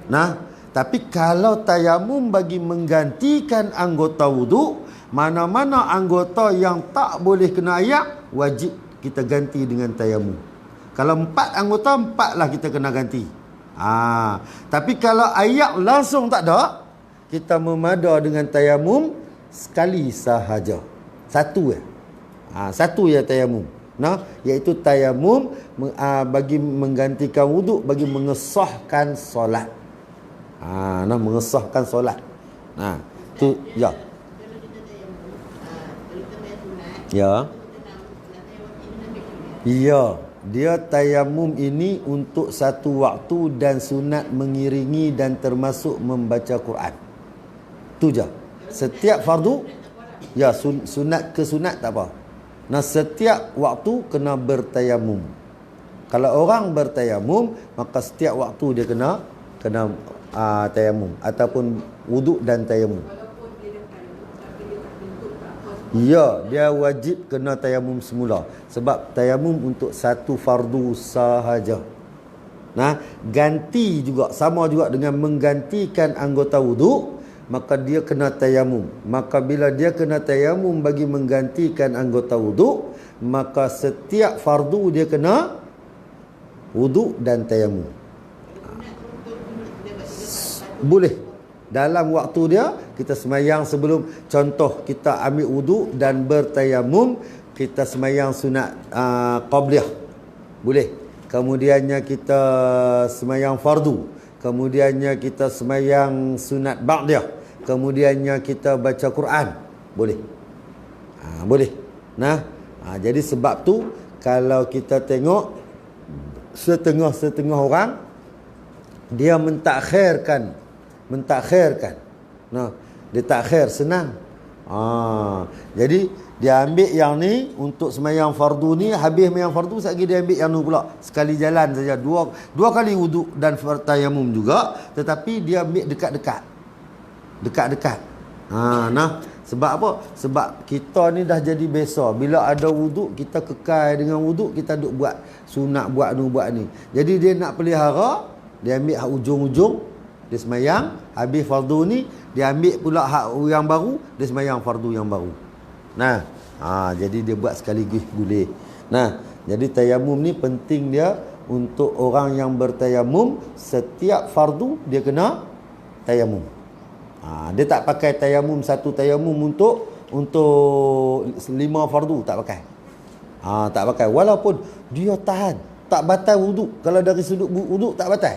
Nah, tapi kalau tayamum bagi menggantikan anggota wuduk, mana-mana anggota yang tak boleh kena ayak, wajib kita ganti dengan tayamum. Kalau 4 anggota, 4 lah kita kena ganti. Tapi kalau ayak langsung tak ada, kita memada dengan tayamum sekali sahaja. Satu ya. Satu ya tayamum. Nah, iaitu tayamum bagi menggantikan wuduk, bagi mengesahkan solat. Mengesahkan solat. Tu ya. Ya. Ya. Dia tayamum ini untuk satu waktu dan sunat mengiringi dan termasuk membaca Quran. Tu je. Setiap fardu, ya sunat ke sunat tak apa. Nah, setiap waktu kena bertayamum. Kalau orang bertayamum, maka setiap waktu dia kena tayamum ataupun wuduk dan tayamum. Ya, dia wajib kena tayamum semula. Sebab tayamum untuk satu fardu sahaja. Nah, ganti juga, sama juga dengan menggantikan anggota wuduk, maka dia kena tayamum. Maka bila dia kena tayamum bagi menggantikan anggota wuduk, maka setiap fardu dia kena wuduk dan tayamum. Boleh. Dalam waktu dia, kita semayang sebelum, contoh kita ambil wuduk dan bertayamum, kita semayang sunat qabliyah. Boleh. Kemudiannya kita semayang fardu. Kemudiannya kita semayang sunat ba'diyah. Kemudiannya kita baca Quran. Boleh. Boleh. Jadi sebab tu, kalau kita tengok setengah-setengah orang, dia mentakhirkan. Dia takhir, senang. Jadi dia ambil yang ni untuk semayang fardu ni, habis semayang fardu sekali dia ambil yang ni pula, sekali jalan saja, dua kali wuduk dan tayamum juga, tetapi dia ambil dekat-dekat. Sebab apa? Sebab kita ni dah jadi biasa, bila ada wuduk kita kekal dengan wuduk, kita duk buat sunat, buat ni. Jadi dia nak pelihara, dia ambil hak ujung-ujung, dia semayang, habis fardu ni dia ambil pula hak yang baru, dia semayang fardu yang baru. Jadi dia buat sekaligus boleh. Jadi tayamum ni penting dia untuk orang yang bertayamum, setiap fardu dia kena tayamum. Dia tak pakai tayamum, satu tayamum untuk 5 fardu, tak pakai. Tak pakai, walaupun dia tahan, tak batal wuduk. Kalau dari sudut wuduk tak batal.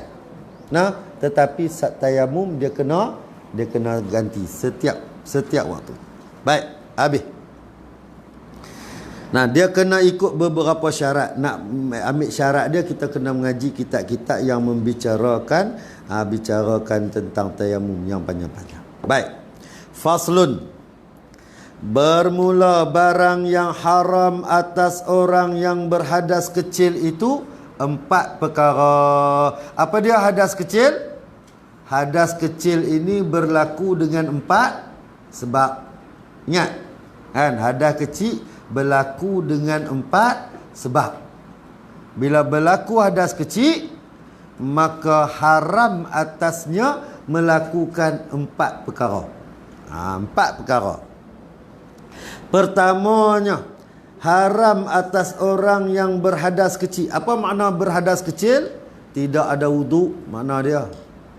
Tetapi tayamum dia kena ganti setiap waktu. Baik, habis. Dia kena ikut beberapa syarat. Nak ambil syarat dia, kita kena mengaji kitab-kitab yang membicarakan tentang tayamum yang panjang-panjang. Baik. Faslun. Bermula barang yang haram atas orang yang berhadas kecil itu 4 perkara. Apa dia hadas kecil? Hadas kecil ini berlaku dengan 4 sebab. Ingat kan, hadas kecil berlaku dengan 4 sebab. Bila berlaku hadas kecil, maka haram atasnya melakukan 4 perkara. 4 perkara. Pertamanya, haram atas orang yang berhadas kecil. Apa makna berhadas kecil? Tidak ada wuduk, makna dia.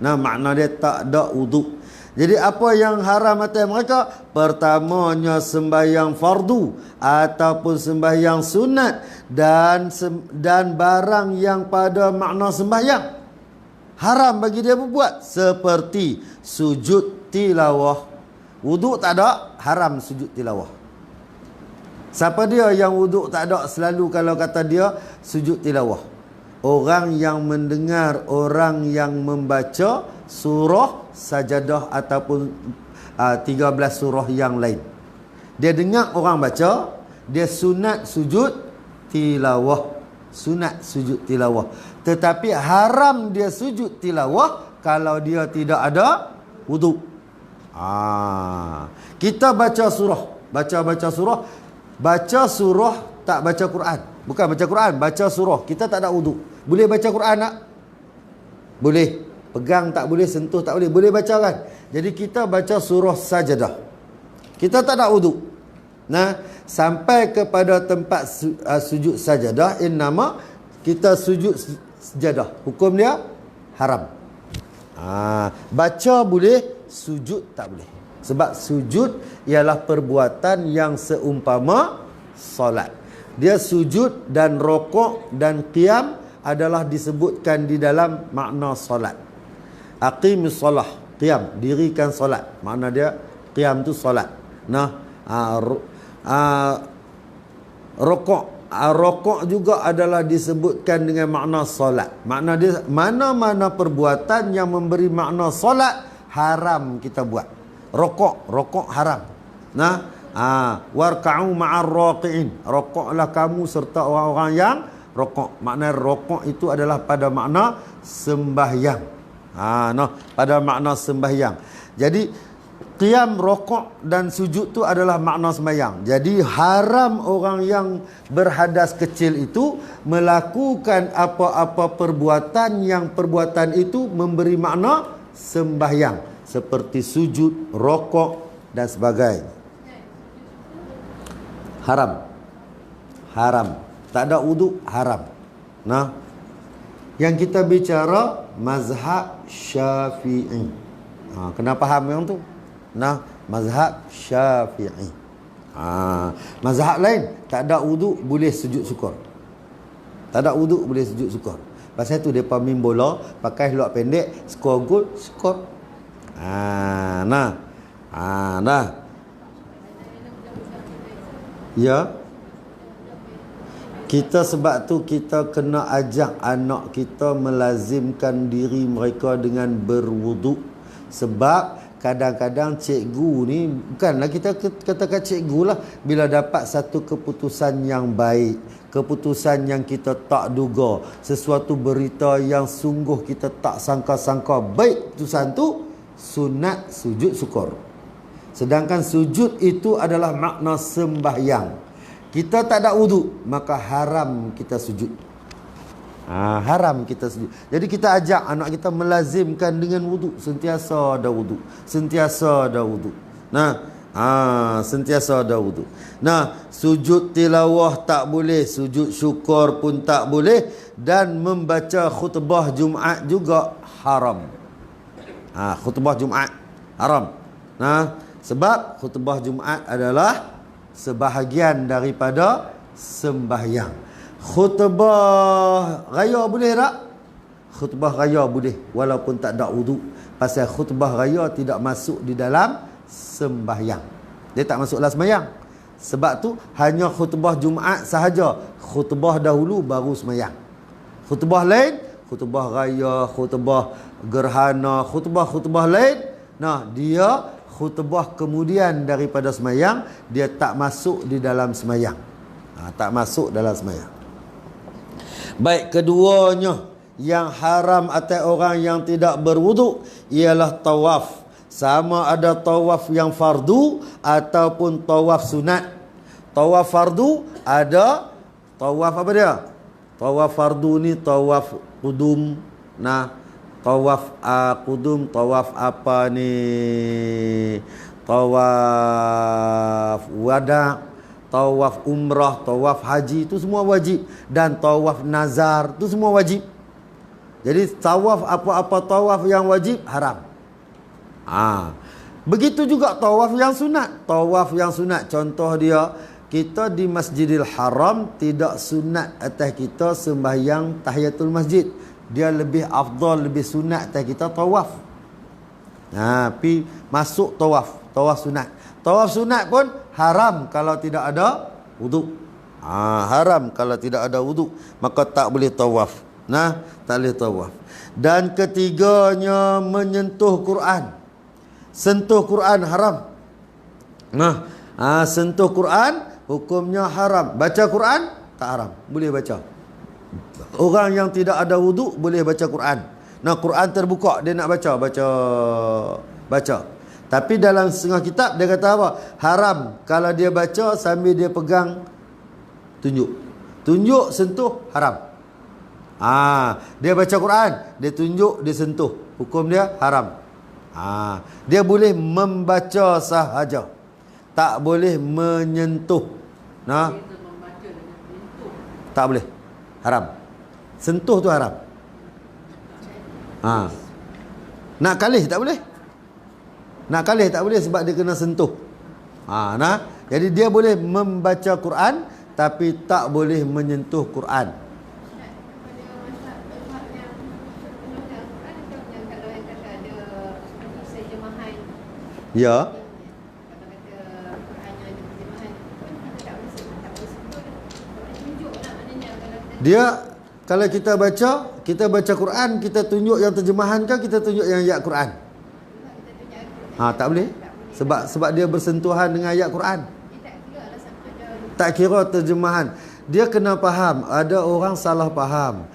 Makna dia tak ada wuduk. Jadi apa yang haram atas mereka? Pertamanya sembahyang fardu ataupun sembahyang sunat dan barang yang pada makna sembahyang haram bagi dia berbuat, seperti sujud tilawah. Wuduk tak ada, haram sujud tilawah. Siapa dia yang wuduk tak ada selalu kalau kata dia sujud tilawah? Orang yang mendengar orang yang membaca surah sajadah ataupun 13 surah yang lain. Dia dengar orang baca, dia sunat sujud tilawah. Tetapi haram dia sujud tilawah kalau dia tidak ada wuduk. Kita baca surah, baca surah tak baca Quran. Bukan baca Quran, baca surah. Kita tak ada wuduk. Boleh baca Quran tak? Boleh. Pegang tak boleh, sentuh tak boleh. Boleh baca kan? Jadi kita baca surah sajadah. Kita tak ada wuduk. Sampai kepada tempat sujud sajadah, innama kita sujud sajadah. Hukum dia haram. Baca boleh, sujud tak boleh. Sebab sujud ialah perbuatan yang seumpama solat. Dia sujud dan rokok dan qiyam adalah disebutkan di dalam makna solat. Aqimis solah, qiyam, dirikan solat. Makna dia qiyam tu solat. Rokok juga adalah disebutkan dengan makna solat. Makna dia mana-mana perbuatan yang memberi makna solat haram kita buat. Rokok haram. Warka'u ma'ar raqi'in. Rokoklah kamu serta orang-orang yang rokok. Makna rokok itu adalah pada makna sembahyang. Pada makna sembahyang. Jadi qiyam, rokok dan sujud tu adalah makna sembahyang. Jadi haram orang yang berhadas kecil itu melakukan apa-apa perbuatan yang perbuatan itu memberi makna sembahyang, seperti sujud, rokok dan sebagainya. Haram. Tak ada wuduk, haram. Yang kita bicara mazhab Syafi'i. Kena faham yang tu. Nah, mazhab Syafi'i. Mazhab lain tak ada wuduk boleh sujud syukur. Tak ada wuduk boleh sujud syukur. Pasal tu depa main bola pakai luak pendek, skor gol, skor. Nah. Ya. Kita sebab tu kita kena ajak anak kita melazimkan diri mereka dengan berwuduk. Sebab kadang-kadang cikgu ni, bukanlah kita katakan cikgu lah, bila dapat satu keputusan yang baik, keputusan yang kita tak duga, sesuatu berita yang sungguh kita tak sangka-sangka baik keputusan tu, sunat sujud syukur. Sedangkan sujud itu adalah makna sembahyang. Kita tak ada wuduk, maka haram kita sujud. Haram kita sujud. Jadi kita ajak anak kita melazimkan dengan wuduk. Sentiasa ada wuduk. Sentiasa ada wuduk. Sentiasa ada wuduk. Sujud tilawah tak boleh. Sujud syukur pun tak boleh. Dan membaca khutbah Jumaat juga haram. Khutbah Jumaat haram. Sebab khutbah Jumaat adalah sebahagian daripada sembahyang. Khutbah raya boleh tak? Khutbah raya boleh walaupun tak ada wuduk. Pasal khutbah raya tidak masuk di dalam sembahyang. Dia tak masuk dalam sembahyang. Sebab tu hanya khutbah Jumaat sahaja. Khutbah dahulu baru sembahyang. Khutbah lain, khutbah raya, khutbah gerhana, khutbah lain, dia khutbah kemudian daripada sembahyang, dia tak masuk di dalam sembahyang. Tak masuk dalam sembahyang. Baik, keduanya yang haram atas orang yang tidak berwuduk ialah tawaf. Sama ada tawaf yang fardu ataupun tawaf sunat. Tawaf fardu ada tawaf apa dia? Tawaf fardu ni tawaf qudum. Tawaf qudum, tawaf apa ni? Tawaf wada, tawaf umrah, tawaf haji, itu semua wajib. Dan tawaf nazar, itu semua wajib. Jadi tawaf apa-apa tawaf yang wajib haram. Begitu juga tawaf yang sunat. Tawaf yang sunat, contoh dia, kita di Masjidil Haram tidak sunat atas kita sembahyang tahiyatul masjid. Dia lebih afdal, lebih sunat atas kita tawaf. Pi masuk tawaf sunat. Tawaf sunat pun haram kalau tidak ada wuduk. Haram kalau tidak ada wuduk, maka tak boleh tawaf. Tak boleh tawaf. Dan ketiganya menyentuh Quran. Sentuh Quran haram. Sentuh Quran hukumnya haram. Baca Quran tak haram, boleh baca. Orang yang tidak ada wuduk boleh baca Quran. Quran terbuka, dia nak baca. Tapi dalam setengah kitab dia kata apa? Haram kalau dia baca sambil dia pegang tunjuk sentuh haram. Dia baca Quran, dia tunjuk, dia sentuh, hukum dia haram. Dia boleh membaca sahaja, tak boleh menyentuh. Tak boleh, haram. Sentuh tu haram. Nak kalih tak boleh. Nak kalih tak boleh sebab dia kena sentuh. Jadi dia boleh membaca Quran tapi tak boleh menyentuh Quran. Ya. Dia kalau kita baca Quran, kita tunjuk yang terjemahan ke kita tunjuk yang ayat Quran? Tak boleh. Sebab dia bersentuhan dengan ayat Quran. Tak kira terjemahan. Dia kena faham, ada orang salah faham.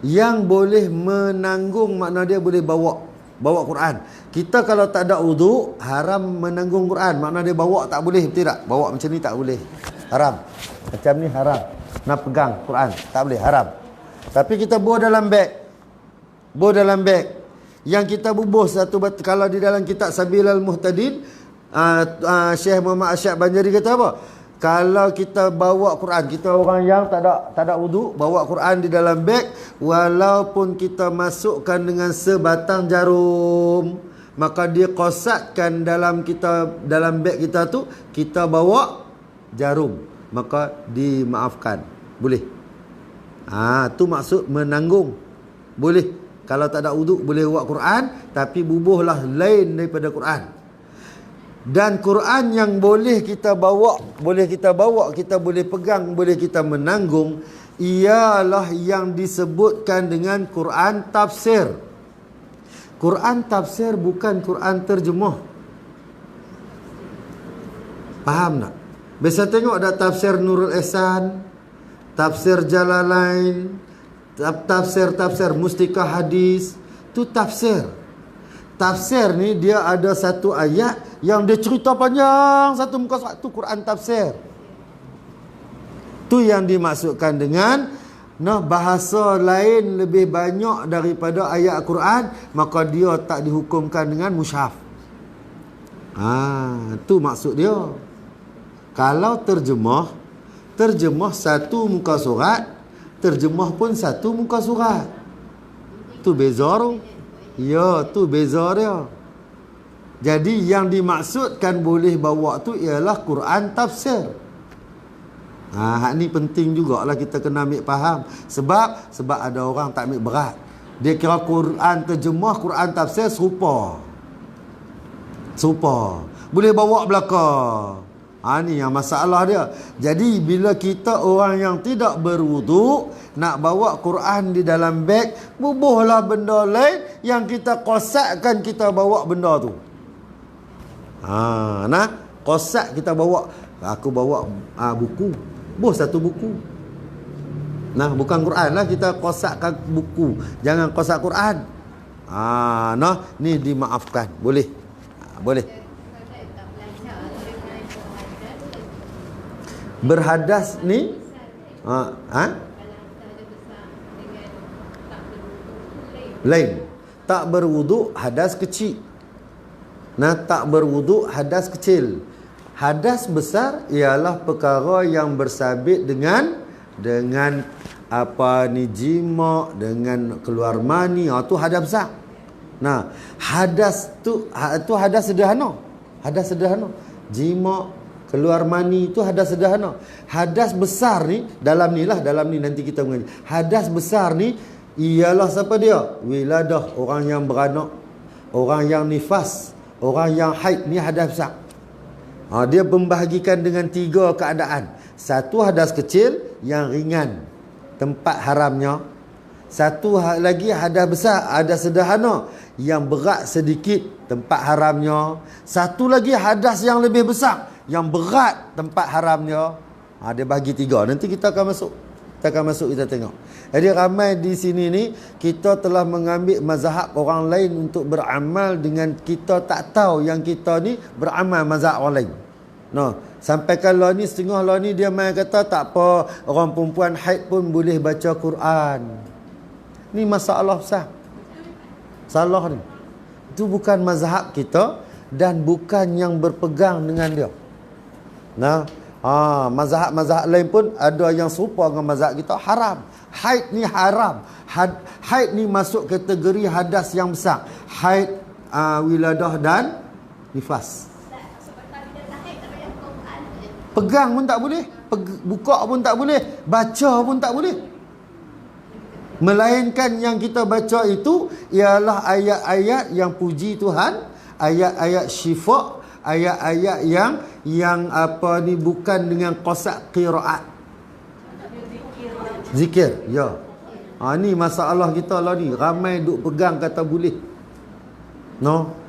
Yang boleh menanggung makna dia boleh bawa Quran. Kita kalau tak ada wuduk, haram menanggung Quran. Makna dia bawa tak boleh, betul tak? Bawa macam ni tak boleh. Haram. Macam ni haram. Nak pegang Quran tak boleh, haram. Tapi kita bawa dalam beg. Yang kita bubuh satu kalau di dalam kitab Sabilal Muhtadin, Syekh Muhammad Asyad Banjari kata apa? Kalau kita bawa Quran, kita orang yang tak ada wudu, bawa Quran di dalam beg, walaupun kita masukkan dengan sebatang jarum, maka dia kosatkan dalam beg kita tu, kita bawa jarum, maka dimaafkan. Boleh. Tu maksud menanggung. Boleh. Kalau tak ada wudu boleh bawa Quran, tapi bubuhlah lain daripada Quran. Dan Quran yang boleh kita bawa, kita boleh pegang, boleh kita menanggung, ialah yang disebutkan dengan Quran tafsir. Quran tafsir bukan Quran terjemah. Faham tak? Biasa tengok ada tafsir Nurul Ihsan, tafsir Jalalain, tafsir Mustika Hadis. Tu tafsir. Tafsir ni dia ada satu ayat yang dia cerita panjang, satu muka surat, tu Quran tafsir. Tu yang dimaksudkan dengan bahasa lain lebih banyak daripada ayat Quran, maka dia tak dihukumkan dengan mushaf. Tu maksud dia. Kalau terjemah satu muka surat, terjemah pun satu muka surat. Tu beza tu. Ya, tu beza dia. Jadi yang dimaksudkan boleh bawa tu ialah Quran tafsir. Hak ni penting jugalah kita kena ambil faham. Sebab ada orang tak ambil berat. Dia kira Quran terjemah, Quran tafsir serupa. Boleh bawa belakang. Ni yang masalah dia. Jadi bila kita orang yang tidak berwuduk nak bawa Quran di dalam beg, bubuhlah benda lain yang kita kosatkan kita bawa benda tu. Kosak kita bawa. Aku bawa buku. Satu buku. Bukan Quran lah, kita kosakkan buku. Jangan kosak Quran. Ni dimaafkan. Boleh. Boleh. Berhadas ni lain. Tak berwuduk hadas kecil. Tak berwuduk hadas kecil. Hadas besar ialah perkara yang bersabit dengan jima, dengan keluar mani. Tu hadas besar. Hadas tu hadas sederhana. Hadas sederhana. Jima, keluar mani itu hadas sederhana. Hadas besar ni, dalam ni nanti kita mengaji. Hadas besar ni ialah siapa dia? Wiladah, orang yang beranak, orang yang nifas, orang yang haid, ni hadas besar. Dia membahagikan dengan 3 keadaan. Satu hadas kecil yang ringan, tempat haramnya. Satu lagi hadas besar, hadas sederhana yang berat sedikit, tempat haramnya. Satu lagi hadas yang lebih besar, yang berat, tempat haramnya. Dia bagi 3. Nanti kita akan masuk. Kita tengok. Jadi ramai di sini ni kita telah mengambil mazhab orang lain untuk beramal dengan kita tak tahu yang kita ni beramal mazhab orang lain. Sampai kalau ni setengah lah ni dia main kata tak apa, orang perempuan haid pun boleh baca Quran. Ni masalah besar. Salah ni. Itu bukan mazhab kita dan bukan yang berpegang dengan dia. Mazhab lain pun ada yang serupa dengan mazhab kita, haram. Haid ni haram. Haid ni masuk kategori hadas yang besar. Haid, wiladah dan nifas. Pegang pun tak boleh, buka pun tak boleh, baca pun tak boleh. Melainkan yang kita baca itu ialah ayat-ayat yang puji Tuhan, ayat-ayat syifa, ayat-ayat yang bukan dengan qasak qiraat. Zikir, ya. Ni masalah kita lah ni. Ramai duk pegang kata boleh.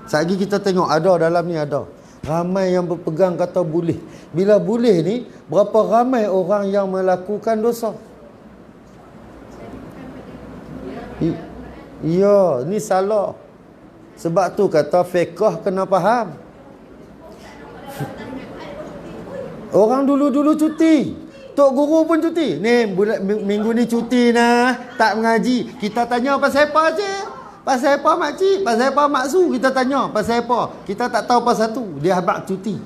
Sekali kita tengok ada dalam ni ada. Ramai yang berpegang kata boleh. Bila boleh ni, berapa ramai orang yang melakukan dosa. Ya, ni salah. Sebab tu kata fiqh kena faham. Orang dulu-dulu cuti. Tok guru pun cuti. Ni minggu ni cuti nah, tak mengaji. Kita tanya pasal apa je? Pasal apa makcik? Pasal apa maksu? Kita tanya pasal apa? Kita tak tahu pasal tu. Dia habaq cuti.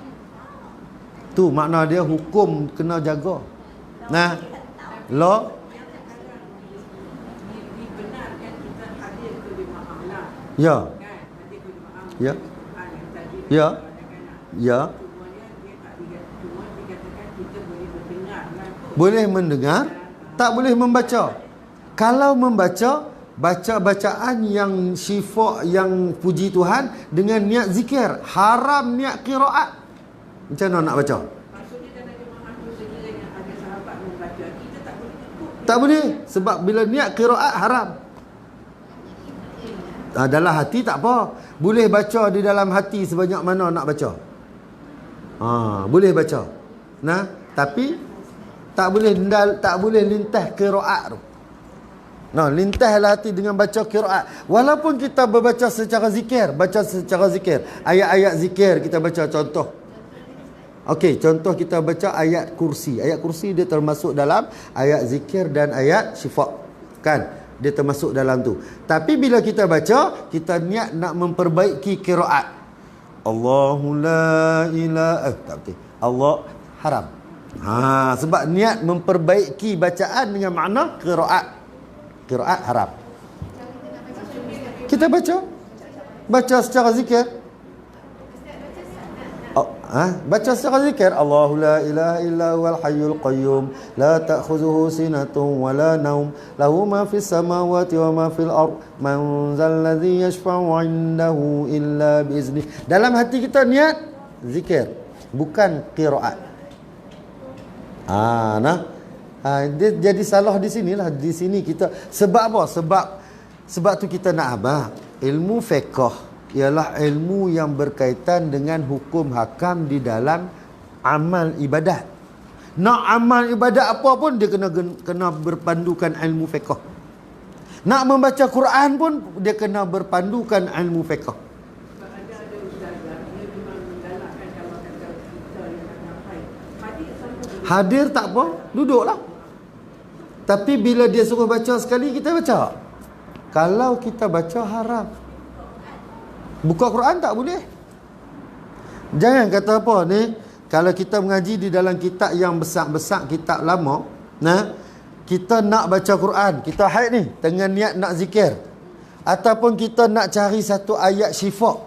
Tu makna dia hukum kena jaga. Nah, law dibenarkan kita hadir ke jemaah lah. ya. Kan? Hadir ke jemaah. Ya. Quran yang tadi Ya. kanak-kanak. Ya. Cumanya dia tak cuma dikatakan kita boleh mendengar lah tu. Boleh mendengar, tak boleh membaca. Kalau membaca, baca bacaan yang syifa, yang puji Tuhan dengan niat zikir. Haram niat qiraat. Macam mana nak baca? Maksudnya dalam jemaah tu sekiranya ada sahabat membaca, kita tak boleh ikut. Tak boleh. Sebab bila niat qiraat haram. Dalam hati tak apa. Boleh baca di dalam hati sebanyak mana nak baca. Boleh baca. Nah, tapi tak boleh lintas qiraat tu. Nah, lintahlah hati dengan baca qiraat. Walaupun kita berbaca secara zikir, ayat-ayat zikir kita baca contoh. Okey, contoh kita baca ayat kursi. Ayat kursi dia termasuk dalam ayat zikir dan ayat syifa. Kan? Dia termasuk dalam tu. Tapi bila kita baca, kita niat nak memperbaiki qiraat. Allahu la ilaha tak betul. Allah haram. Sebab niat memperbaiki bacaan dengan makna qiraat. Qiraat haram. Kita baca secara zikir. Baca secara zikir. Allahu la ilaha illa huwal hayyul qayyum la ta'khuzuhu sinatun wa la naum lahu ma fis samawati wa ma fil ard man zal ladzi yashfa'u 'indahu illa bi izni. Dalam hati kita niat zikir, bukan qiraat. Dia jadi salah di sinilah. Di sini kita sebab apa? Sebab tu kita nak ilmu fiqh ialah ilmu yang berkaitan dengan hukum hakam di dalam amal ibadat. Nak amal ibadat apa pun dia kena berpandukan ilmu fiqh. Nak membaca Quran pun dia kena berpandukan ilmu fiqh. Sebab ada ustazah, dia memang menggalakkan kalau kata kita yang nak haid. Hadir sampai Hadir tak apa, duduklah. Tapi bila dia suruh baca sekali, kita baca. Kalau kita baca haram. Buka Quran tak boleh. Jangan kata apa ni, kalau kita mengaji di dalam kitab yang besar-besar, kitab lama, kita nak baca Quran, kita haid ni dengan niat nak zikir, ataupun kita nak cari satu ayat syifa,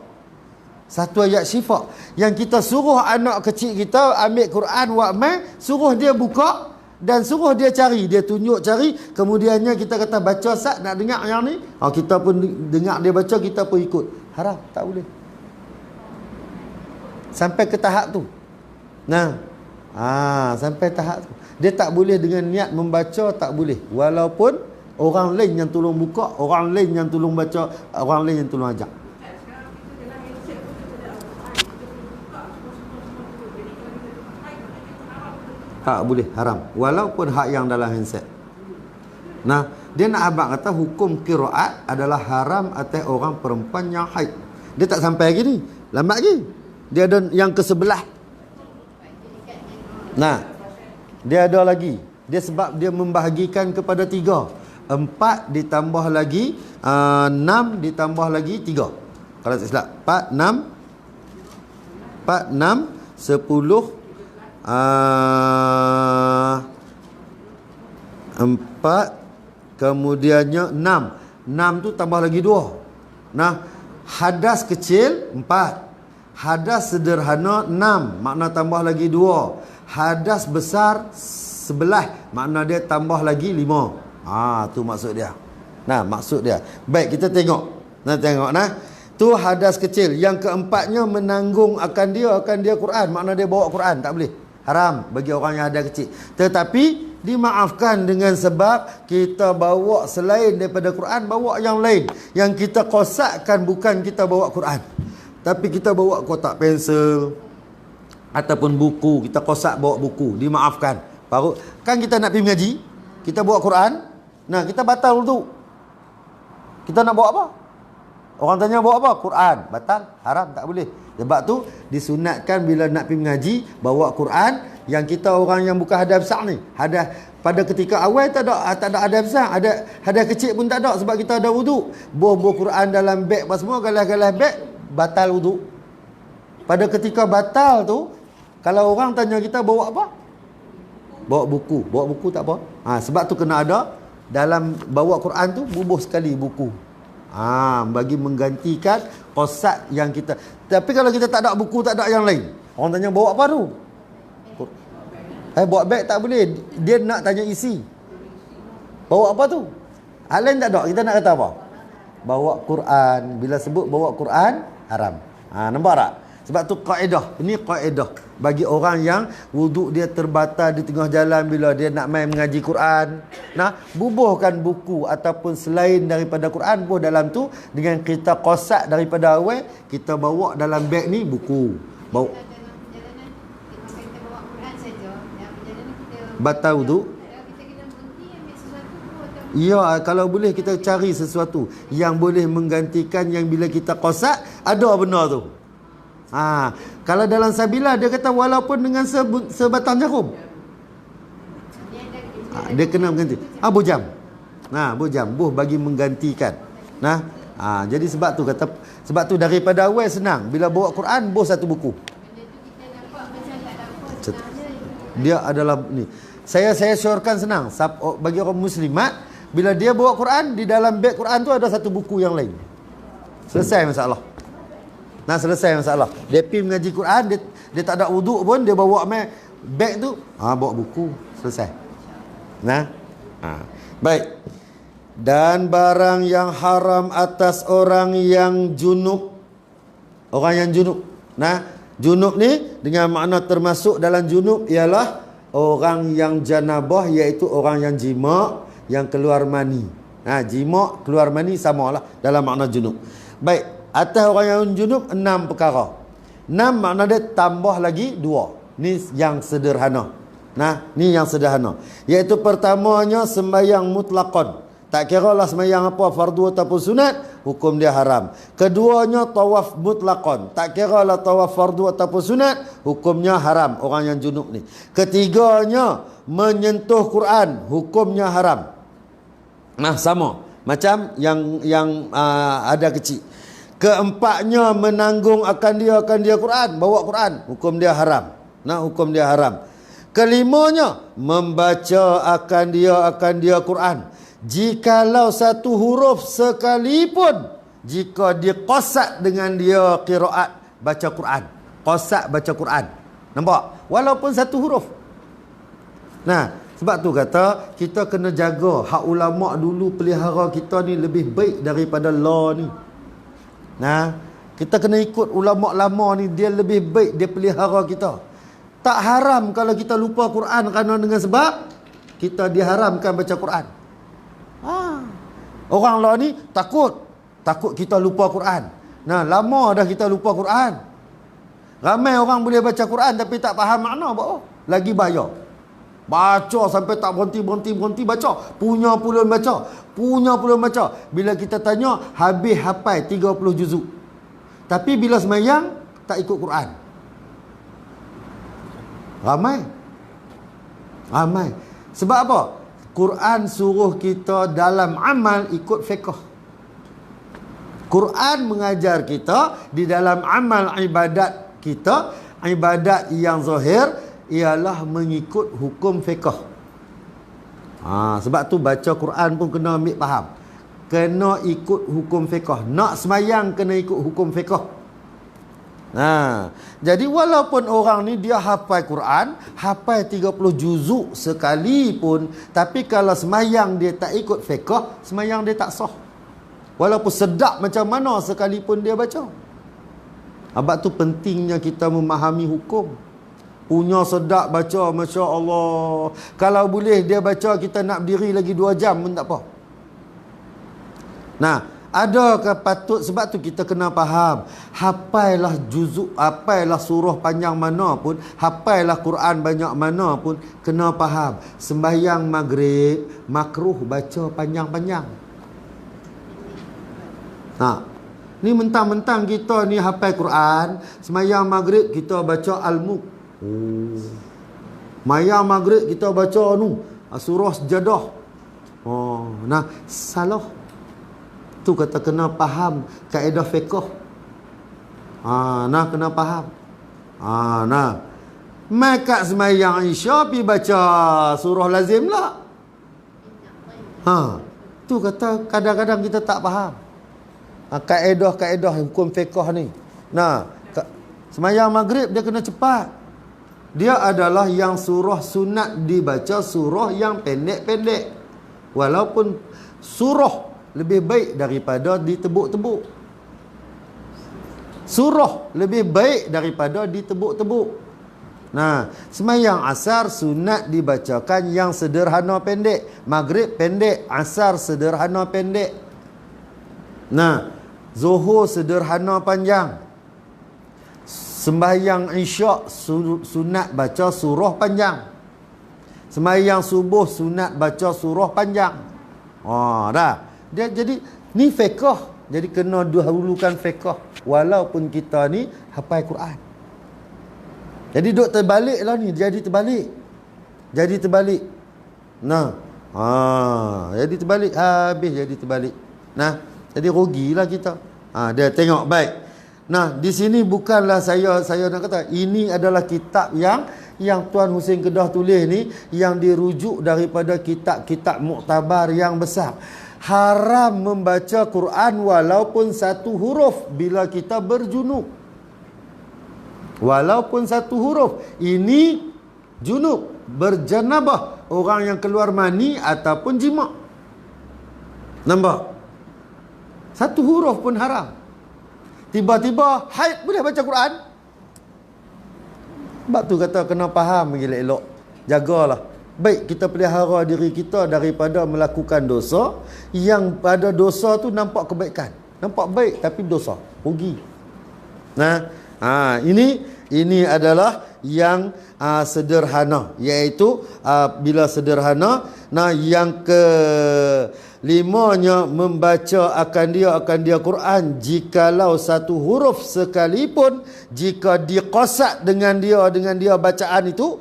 yang kita suruh anak kecil kita ambil Quran wakmai, suruh dia buka dan suruh dia cari, dia tunjuk cari, kemudiannya kita kata baca sat nak dengar yang ni, kita pun dengar dia baca, kita pun ikut. Haram, tak boleh. Sampai ke tahap tu. Sampai tahap tu. Dia tak boleh dengan niat membaca, tak boleh. Walaupun orang lain yang tolong buka, orang lain yang tolong baca, orang lain yang tolong ajak. sekarang kita dalam handset pun kita ada Al-Quran, kita boleh buka semua tu. Jadi kalau kita haid, kita haram. Tak boleh, haram. Walaupun hak yang dalam handset. Dia nak abang kata hukum qiraat adalah haram atas orang perempuan yang haid. Dia tak sampai lagi ni. Lambat lagi. Dia ada yang ke sebelah. Dia ada lagi. Dia sebab dia membahagikan kepada 3. 4 ditambah lagi 6 ditambah lagi 3. Kalau tak silap 4, 6 10 4 kemudiannya 6 tu tambah lagi 2. Hadas kecil 4, hadas sederhana 6, makna tambah lagi 2. Hadas besar 11, makna dia tambah lagi 5. Tu maksud dia. Maksud dia. Baik, kita tengok. Tu hadas kecil. Yang keempatnya menanggung akan dia Quran, makna dia bawa Quran, tak boleh. Haram bagi orang yang ada kecil. Tetapi dimaafkan dengan sebab kita bawa selain daripada Quran, bawa yang lain. Yang kita kosakkan bukan kita bawa Quran, tapi kita bawa kotak pensel ataupun buku. Kita kosak bawa buku, dimaafkan. Baru kan kita nak pergi mengaji, kita bawa Quran, kita batal wudu. Kita nak bawa apa? Orang tanya bawa apa? Quran. Batal, haram, tak boleh. Sebab tu disunatkan bila nak pergi mengaji, bawa Quran. Yang kita orang yang bukan hadas besar ni, hadas pada ketika awal tak ada hadas besar, hadas kecil pun tak ada sebab kita ada wudu. Buah Quran dalam beg apa semua, galas-galas beg, batal wudu. Pada ketika batal tu, Kalau orang tanya kita bawa apa? Bawa buku. Bawa buku tak apa. Sebab tu kena ada dalam bawa Quran tu bubuh sekali buku. Bagi menggantikan qasad yang kita. Tapi kalau kita tak ada buku, tak ada yang lain, orang tanya bawa apa tu? Bawa beg tak boleh. Dia nak tanya isi. Bawa apa tu? Hal lain tak ada. Kita nak kata apa? Bawa Quran. Bila sebut bawa Quran, haram. Nampak tak? Sebab tu kaedah. Ini kaedah bagi orang yang wuduk dia terbatal di tengah jalan bila dia nak main mengaji Quran. Bubuhkan buku ataupun selain daripada Quran, bubuh dalam tu dengan kita qasad daripada awal, kita bawa dalam beg ni buku. Bawa Dalam perjalanan, kita bawa Quran saja. Dalam perjalanan kita batal wuduk. kita kena berhenti ambil sesuatu pun atau Ya, kalau boleh kita cari sesuatu yang boleh menggantikan yang bila kita qasad, ada benar tu. Kalau dalam sabila dia kata walaupun dengan sebatang jarum, dia kena mengganti. Bujam. Bujam, buh bagi menggantikan. Jadi sebab tu kata, sebab tu daripada awal senang. Bila bawa Quran, buh satu buku. benda tu kita nampak macam tak ada apa sebenarnya. Dia adalah ni. Saya syorkan senang. Bagi orang muslimat, bila dia bawa Quran, di dalam beg Quran tu ada satu buku yang lain. Selesai masalah. Selesai masalah. Dia pergi mengaji Quran, dia tak ada wuduk pun, dia bawa beg tu, bawa buku, selesai. Baik. Dan barang yang haram atas orang yang junub. Orang yang junub. Junub ni dengan makna termasuk dalam junub ialah orang yang janabah, iaitu orang yang jima, yang keluar mani. Jima, keluar mani samalah dalam makna junub. Baik. Atas orang yang junub 6 perkara. 6 makna dia tambah lagi 2. Ni yang sederhana. Ni yang sederhana. Iaitu pertamanya sembahyang mutlaqan. Tak kira lah sembahyang apa, fardu ataupun sunat, hukum dia haram. Keduanya tawaf mutlaqan. Tak kira lah tawaf fardu ataupun sunat, hukumnya haram orang yang junub ni. Ketiganya menyentuh Quran, hukumnya haram. Sama macam yang ada kecil. Keempatnya menanggung akan dia Quran, bawa Quran, hukum dia haram. Hukum dia haram. Kelimanya membaca akan dia Quran. Jikalau satu huruf sekalipun, jika dia qasad dengan dia qiraat baca Quran, qasad baca Quran. Nampak? Walaupun satu huruf. Sebab tu kata kita kena jaga hak ulama dulu pelihara kita ni lebih baik daripada law ni. Kita kena ikut ulama lama ni, dia lebih baik, dia pelihara kita. Tak haram kalau kita lupa Quran kerana dengan sebab kita diharamkan baca Quran. Orang lain ni takut kita lupa Quran. Lama dah kita lupa Quran. Ramai orang boleh baca Quran tapi tak faham makna apa. Lagi bayar. Baca sampai tak berhenti baca. Punya puluhan baca. Bila kita tanya, habis hafal 30 juzuk. Tapi bila sembahyang tak ikut Quran. Ramai. Sebab apa? Quran suruh kita dalam amal ikut fiqh. Quran mengajar kita di dalam amal ibadat kita, ibadat yang zahir ialah mengikut hukum fiqh. Sebab tu baca Quran pun kena ambil faham. Kena ikut hukum fiqh. Nak semayang kena ikut hukum fiqh. Jadi walaupun orang ni dia hafal Quran, hafal 30 juzuk sekalipun, tapi kalau semayang dia tak ikut fiqh, semayang dia tak sah. Walaupun sedap macam mana sekalipun dia baca. Sebab tu pentingnya kita memahami hukum. Punya sedap baca, Masya Allah. Kalau boleh dia baca, kita nak berdiri lagi 2 jam pun tak apa. Adakah patut, sebab tu kita kena faham. Hafailah juzuk, hafailah surah panjang mana pun, hafailah Quran banyak mana pun, kena faham. Sembahyang maghrib, makruh baca panjang-panjang. Ni mentang-mentang kita ni hafal Quran, sembahyang maghrib kita baca Al-Mulk. Mayang maghrib kita baca surah Sejadah. Salah. Tu kata kena faham kaedah fiqh. Kena faham. Maka semayang Isya pi baca surah lazim lah. Tu kata kadang-kadang kita tak faham. Kaedah-kaedah hukum fiqh ni. Semayang maghrib dia kena cepat. Dia adalah yang surah sunat dibaca surah yang pendek-pendek. Walaupun surah lebih baik daripada ditebuk-tebuk. Surah lebih baik daripada ditebuk-tebuk. Semayang asar sunat dibacakan yang sederhana pendek. Maghrib pendek, asar sederhana pendek. Zuhur sederhana panjang. Sembahyang Isyak sunat baca surah panjang. Sembahyang subuh sunat baca surah panjang. Dah. Dia jadi ni fiqh. Jadi kena dahulukan fiqh walaupun kita ni hafal Quran. Jadi duk terbalik lah ni, jadi terbalik. Jadi terbalik. Jadi terbalik, habis jadi terbalik. Jadi rugilah kita. Dia tengok baik. Di sini bukanlah saya nak kata ini adalah kitab yang Tuan Husin Kedah tulis ni yang dirujuk daripada kitab-kitab muktabar yang besar. Haram membaca Quran walaupun satu huruf bila kita berjunub. Walaupun satu huruf. Ini junub, berjanabah, orang yang keluar mani ataupun jima'. Nampak? Satu huruf pun haram. Tiba-tiba haid boleh baca Quran. Sebab tu kata kena faham elok-elok. Jagalah. Baik kita pelihara diri kita daripada melakukan dosa yang pada dosa tu nampak kebaikan. Nampak baik tapi dosa. Rugi. Ini adalah yang sederhana, iaitu bila sederhana. Yang kelimanya membaca akan dia Quran jikalau satu huruf sekalipun jika diqasad dengan dia bacaan itu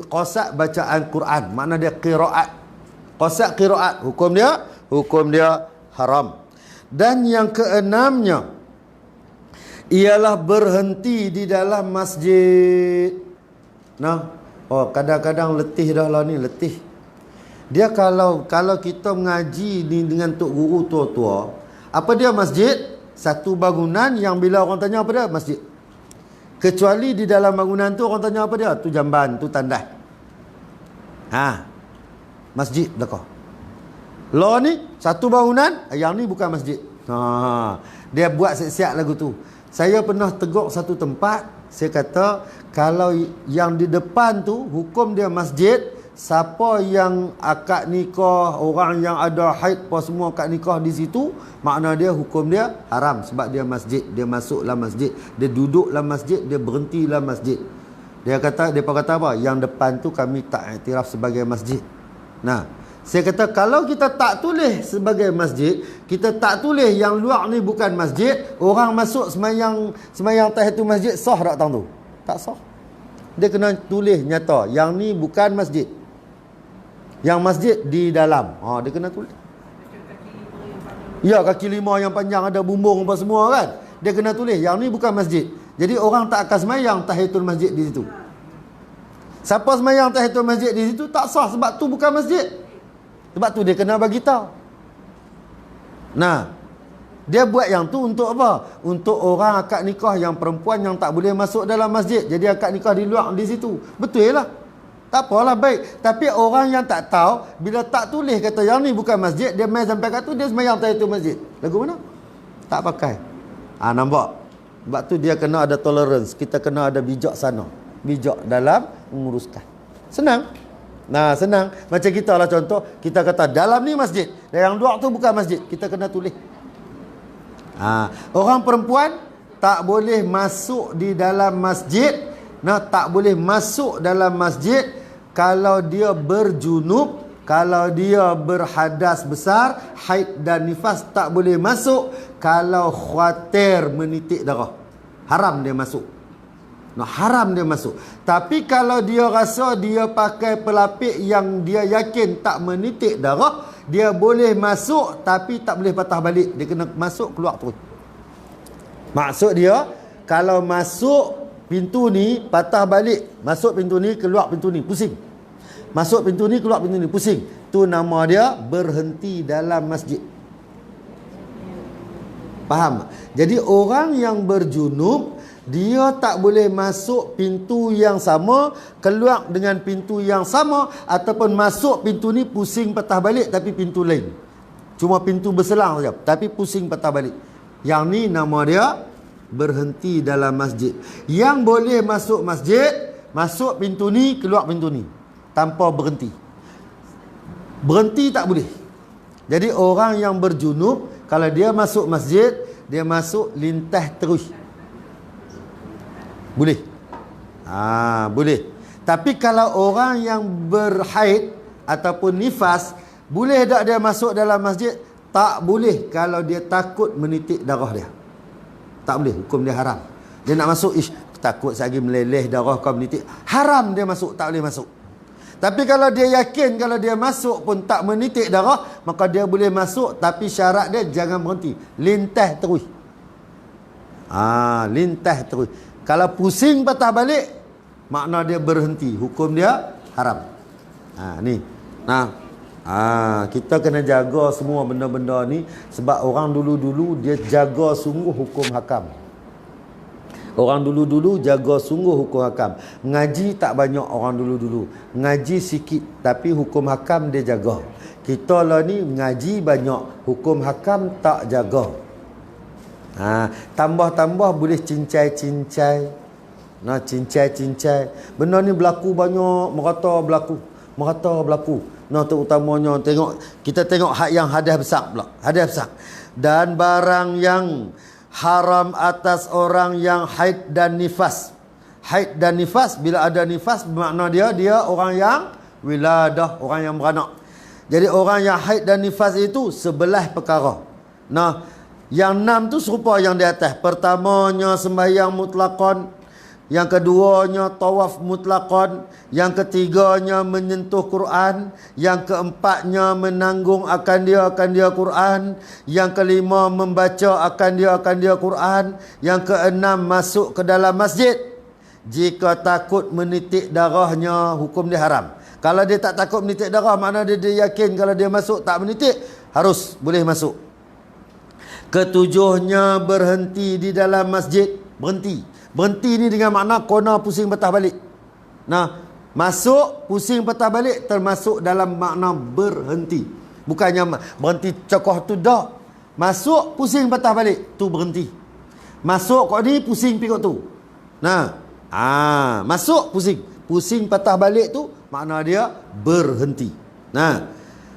qasad bacaan Quran, makna dia qiraat. Qasad qiraat, hukum dia haram. Dan yang keenamnya ialah berhenti di dalam masjid. Kadang-kadang letih dah lah ni, letih. Dia kalau kita mengaji ni dengan tok guru tua-tua, apa dia masjid? Satu bangunan yang bila orang tanya apa dia? Masjid. Kecuali di dalam bangunan tu orang tanya apa dia? Tu jamban, tu tandas. Masjid belakang. Lo ni satu bangunan, yang ni bukan masjid. Dia buat siap-siap lagu tu. Saya pernah tegur satu tempat, saya kata kalau yang di depan tu hukum dia masjid, siapa yang akad nikah, orang yang ada haid apa semua akad nikah di situ, makna dia hukum dia haram sebab dia masjid. Dia masuklah masjid, dia duduklah masjid, dia berhentilah masjid. Depa kata apa? Yang depan tu kami tak iktiraf sebagai masjid. Saya kata kalau kita tak tulis sebagai masjid, kita tak tulis yang luar ni bukan masjid, orang masuk semayang tahiyatul masjid sah tak tang tu? Tak sah. Dia kena tulis nyata yang ni bukan masjid. Yang masjid di dalam. Dia kena tulis. Ya, kaki lima yang panjang ada bumbung apa semua kan. Dia kena tulis yang ni bukan masjid. Jadi orang tak akan semayang tahiyatul masjid di situ. Siapa semayang tahiyatul masjid di situ tak sah sebab tu bukan masjid. Sebab tu dia kena bagi tahu. Dia buat yang tu untuk apa? Untuk orang akad nikah yang perempuan yang tak boleh masuk dalam masjid. Jadi akad nikah di luar di situ. Betul lah. Tak apalah, baik. Tapi orang yang tak tahu, bila tak tulis kata yang ni bukan masjid, dia main sampai kat tu, dia semayang tahiyatul masjid. Lagu mana? Tak pakai. Nampak? Sebab tu dia kena ada tolerance. Kita kena ada bijak sana. Bijak dalam menguruskan. Senang. Senang. Macam kita lah contoh, kita kata dalam ni masjid, yang luar tu bukan masjid, kita kena tulis. Orang perempuan tak boleh masuk di dalam masjid. Tak boleh masuk dalam masjid kalau dia berjunub, kalau dia berhadas besar, haid dan nifas tak boleh masuk. Kalau khawatir menitik darah, haram dia masuk. Haram dia masuk. Tapi kalau dia rasa dia pakai pelapik yang dia yakin tak menitik darah, dia boleh masuk tapi tak boleh patah balik. Dia kena masuk keluar terus. Maksud dia, kalau masuk pintu ni patah balik, masuk pintu ni, keluar pintu ni, pusing. Masuk pintu ni, keluar pintu ni, pusing. Tu nama dia berhenti dalam masjid. Faham? Jadi orang yang berjunub, dia tak boleh masuk pintu yang sama, keluar dengan pintu yang sama, ataupun masuk pintu ni pusing patah balik tapi pintu lain. Cuma pintu berselang saja, tapi pusing patah balik. Yang ni nama dia berhenti dalam masjid. Yang boleh masuk masjid, masuk pintu ni, keluar pintu ni, tanpa berhenti. Berhenti tak boleh. Jadi orang yang berjunub, kalau dia masuk masjid, dia masuk lintas terus. Boleh. Boleh. Tapi kalau orang yang berhaid ataupun nifas, boleh tak dia masuk dalam masjid? Tak boleh kalau dia takut menitik darah dia. Tak boleh, hukum dia haram. Dia nak masuk, takut lagi meleleh darah kau menitik. Haram dia masuk, tak boleh masuk. Tapi kalau dia yakin kalau dia masuk pun tak menitik darah, maka dia boleh masuk, tapi syarat dia jangan berhenti. Lintas terus. Lintas terus. Kalau pusing patah balik, makna dia berhenti. Hukum dia haram. Ni. Kita kena jaga semua benda-benda ni, sebab orang dulu-dulu dia jaga sungguh hukum hakam. Orang dulu-dulu jaga sungguh hukum hakam. Ngaji tak banyak orang dulu-dulu. Ngaji sikit, tapi hukum hakam dia jaga. Kita lah ni ngaji banyak, hukum hakam tak jaga. Tambah-tambah boleh cincai-cincai. Cincai-cincai. Benda ni berlaku banyak, merata berlaku. Terutamanya kita tengok hak yang hadas besar pula. Hadas besar. Dan barang yang haram atas orang yang haid dan nifas. Haid dan nifas, bila ada nifas, bermakna dia orang yang wiladah, orang yang beranak. Jadi orang yang haid dan nifas itu sebelah perkara. Yang 6 tu serupa yang di atas. Pertamanya sembahyang mutlaqan, yang keduanya tawaf mutlaqan, yang ketiganya menyentuh Quran, yang keempatnya menanggung akan dia Quran, yang kelima membaca akan dia Quran, yang keenam masuk ke dalam masjid. Jika takut menitik darahnya, hukum dia haram. Kalau dia tak takut menitik darah, makna dia yakin kalau dia masuk tak menitik, harus boleh masuk. Ketujuhnya berhenti di dalam masjid. Berhenti ni dengan makna kona pusing patah balik. Masuk pusing patah balik termasuk dalam makna berhenti. Bukannya berhenti cokoh tu dah. Masuk pusing patah balik, tu berhenti. Masuk kau ni pusing pikut tu. Masuk pusing patah balik tu makna dia berhenti.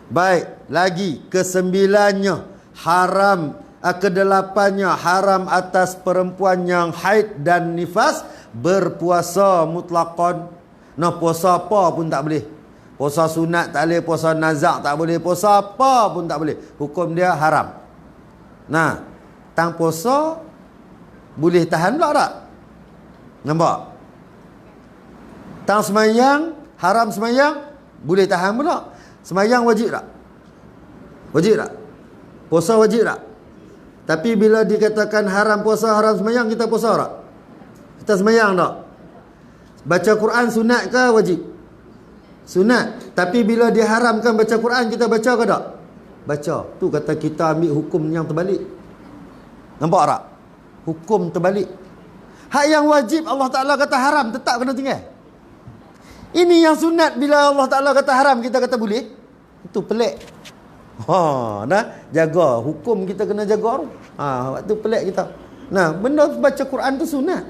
Baik, lagi kesembilannya haram. Kedelapannya haram atas perempuan yang haid dan nifas berpuasa mutlaqan. Puasa apa pun tak boleh. Puasa sunat tak boleh, puasa nazak tak boleh, puasa apa pun tak boleh. Hukum dia haram. Tang puasa boleh tahan pula tak? Nampak? Tang semayang, haram semayang, boleh tahan pula. Semayang wajib tak? Wajib tak? Puasa wajib tak? Tapi bila dikatakan haram puasa, haram semayang, kita puasa tak? Kita semayang tak? Baca Quran sunat ke wajib? Sunat. Tapi bila diharamkan baca Quran, kita baca ke tak? Baca. Tu kata kita ambil hukum yang terbalik. Nampak tak? Hukum terbalik. Hak yang wajib Allah Ta'ala kata haram, tetap kena tinggal. Ini yang sunat, bila Allah Ta'ala kata haram, kita kata boleh. Itu pelik. Jaga hukum, kita kena jaga tu. Waktu pelik kita. Benda baca Quran tu sunat.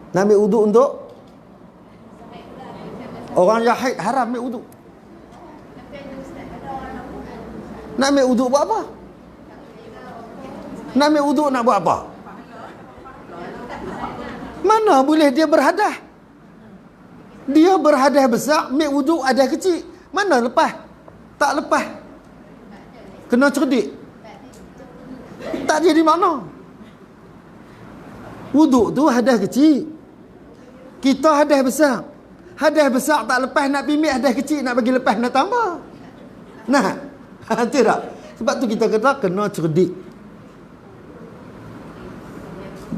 Nak ambil uduk untuk orang yang haid, haram ambil uduk. Nak ambil uduk buat apa? Nak ambil uduk nak buat apa? Mana boleh dia berhadah? Dia berhadah besar, ambil uduk ada kecil. Mana lepas? Tak lepas. Kena cerdik. Tak jadi mana? Wuduk tu hadas kecil. Kita hadas besar. Hadas besar tak lepas nak pimik, hadas kecil nak bagi lepas nak tambah. Tidak. Sebab tu kita kata kena cerdik.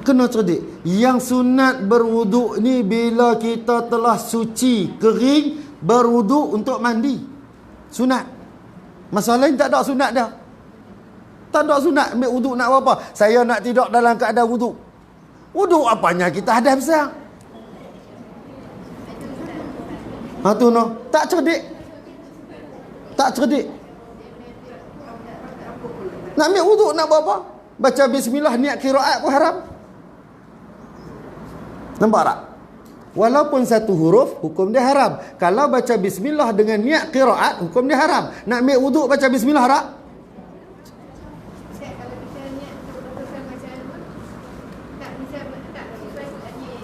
kena cerdik. Yang sunat berwuduk ni bila kita telah suci, kering, berwuduk untuk mandi. Sunat. Masalah ni tak ada sunat dah. Tak ada sunat ambil wuduk nak apa? Saya nak tidur dalam keadaan wuduk. Wuduk apanya kita hadas besar? Ha tu no. Tak cerdik. Tak cerdik. Nak ambil wuduk nak buat apa? Baca bismillah niat qiraat pun haram. Nampak tak? Walaupun satu huruf, hukum dia haram. Kalau baca bismillah dengan niat qiraat, hukum dia haram. Nak ambil wuduk baca bismillah tak? Ustaz, kalau kita niat betul-betul macam tak bisa tak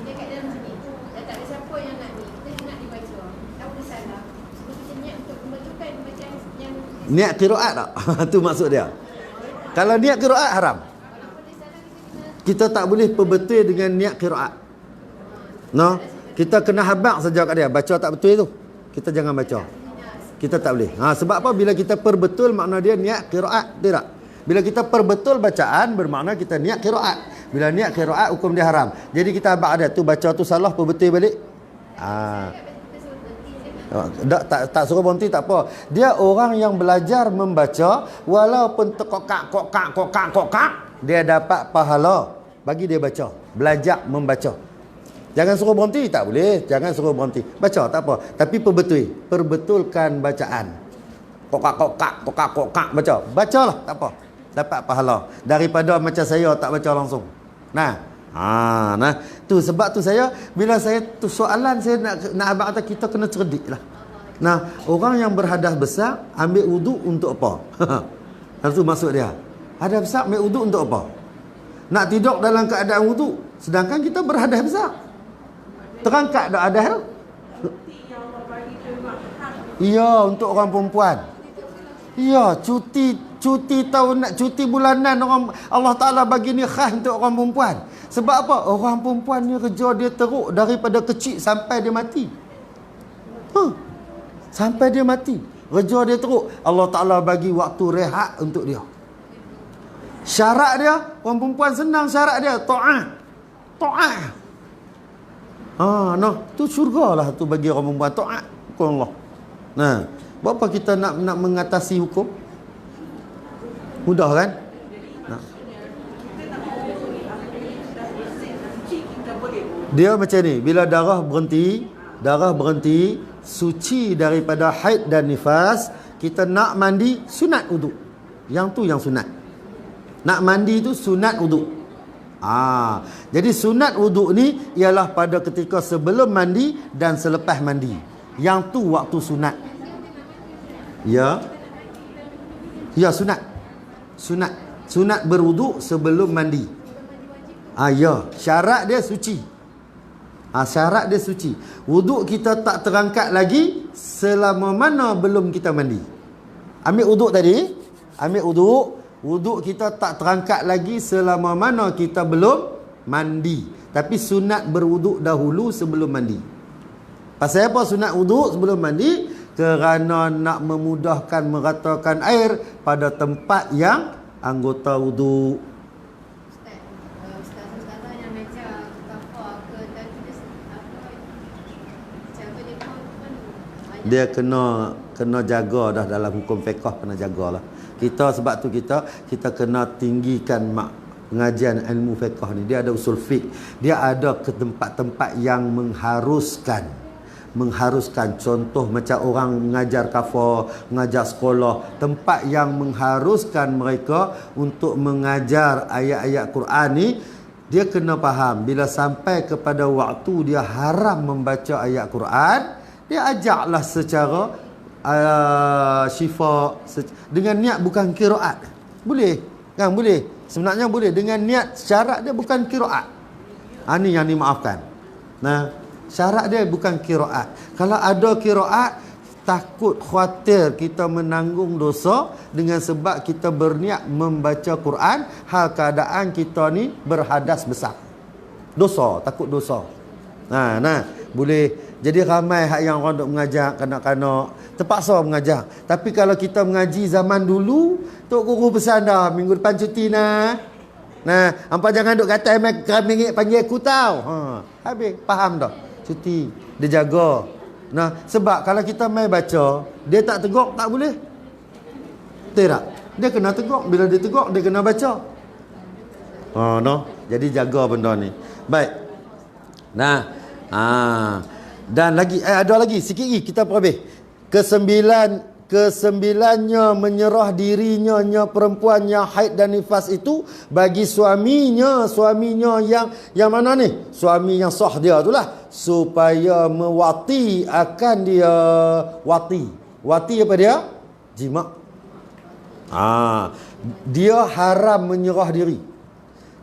dia kat dalam sini. Dah tak ada siapa yang nak ni. Kita nak dibaca. Tak boleh salah. Sebab kita niat untuk membetulkan macam yang Niat qiraat tak? Tu maksud dia. Kalau niat qiraat haram. walaupun dia salah Kita tak boleh perbetul dengan niat qiraat. No, kita kena habaq saja kat dia. Baca tak betul tu, kita jangan baca. Kita tak boleh. Sebab apa? Bila kita perbetul makna dia niat qiraat, tidak. Bila kita perbetul bacaan bermakna kita niat qiraat. Bila niat qiraat hukum dia haram. Jadi kita habaq dia tu, baca tu salah perbetul balik. Tak suruh berhenti tak apa. Dia orang yang belajar membaca walaupun kokak, dia dapat pahala bagi dia baca. Belajar membaca. Jangan suruh berhenti, tak boleh. Jangan suruh berhenti. Baca tak apa. Tapi perbetulkan bacaan. Kokak, baca. Bacalah, tak apa. Dapat pahala. Daripada macam saya tak baca langsung. Nah. Tu sebab tu saya bila saya tu soalan saya nak abang kata kita kena cerdik lah. Nah, orang yang berhadas besar ambil wuduk untuk apa? Itu maksud dia. Hadas besar ambil wuduk untuk apa? Nak tidur dalam keadaan wuduk, sedangkan kita berhadas besar. Terangkat dah hadas. Ya, untuk orang perempuan. Ya, cuti tahun nak cuti bulanan orang Allah Taala bagi ni khas untuk orang perempuan. Sebab apa? Orang perempuan ni kerja dia teruk daripada kecil sampai dia mati. Sampai dia mati. Kerja dia teruk. Allah Taala bagi waktu rehat untuk dia. Syarat dia, orang perempuan senang syarat dia, taat. Tu syurga lah tu bagi orang perempuan, taat kepada Allah. Nah, berapa kita nak mengatasi hukum? Mudah kan? Dia macam ni, bila darah berhenti suci daripada haid dan nifas, kita nak mandi sunat wuduk. Yang tu yang sunat. Nak mandi tu sunat wuduk. Jadi sunat wuduk ni ialah pada ketika sebelum mandi dan selepas mandi. Yang tu waktu sunat. Ya. Ya, sunat berwuduk sebelum mandi. Ya, syarat dia suci. Syarat dia suci. Wuduk kita tak terangkat lagi selama mana belum kita mandi. Ambil wuduk tadi, wuduk kita tak terangkat lagi selama mana kita belum mandi. Tapi sunat berwuduk dahulu sebelum mandi. Pasal apa sunat wuduk sebelum mandi? Kerana nak memudahkan meratakan air pada tempat yang anggota wuduk. Ustaz yang macam kafar ke dan cara dia pun Dia kena jaga dah dalam hukum fiqh, kena jagalah. Kita sebab tu kita kena tinggikan pengajian ilmu fiqh ni. Dia ada usul fiqh. Dia ada ke tempat-tempat yang mengharuskan contoh macam orang mengajar kafar, mengajar sekolah, tempat yang mengharuskan mereka untuk mengajar ayat-ayat Quran ni, dia kena faham bila sampai kepada waktu dia haram membaca ayat Quran, dia ajaklah secara syifa dengan niat bukan qiraat. Boleh kan? Boleh. Sebenarnya boleh dengan niat, syarat dia bukan qiraat. Ni yang dimaafkan. Syarat dia bukan qiraat. Kalau ada qiraat, takut khawatir kita menanggung dosa dengan sebab kita berniat membaca Quran hal keadaan kita ni berhadas besar. Takut dosa. Boleh. Jadi ramai hak yang orang duk mengajar kanak-kanak terpaksa mengajar. Tapi kalau kita mengaji zaman dulu, Tok Guru pesan dah minggu depan cuti nah. Nah, hampa jangan duk kata keramik panggil aku tau. Habis faham dah. Cuti, dia jaga. Nah, sebab kalau kita main baca, dia tak tegak tak boleh. Betul tak? Dia kena tegak. Bila dia tegak, dia kena baca. No. Jadi jaga benda ni. Baik. Nah, dan lagi ada lagi sikit lagi kita perhabis. Kesembilannya menyerah dirinya perempuan yang haid dan nifas itu bagi suaminya yang mana ni? Suami yang sah dia itulah, supaya mewati akan dia wati apa dia? Jima. Dia haram menyerah diri.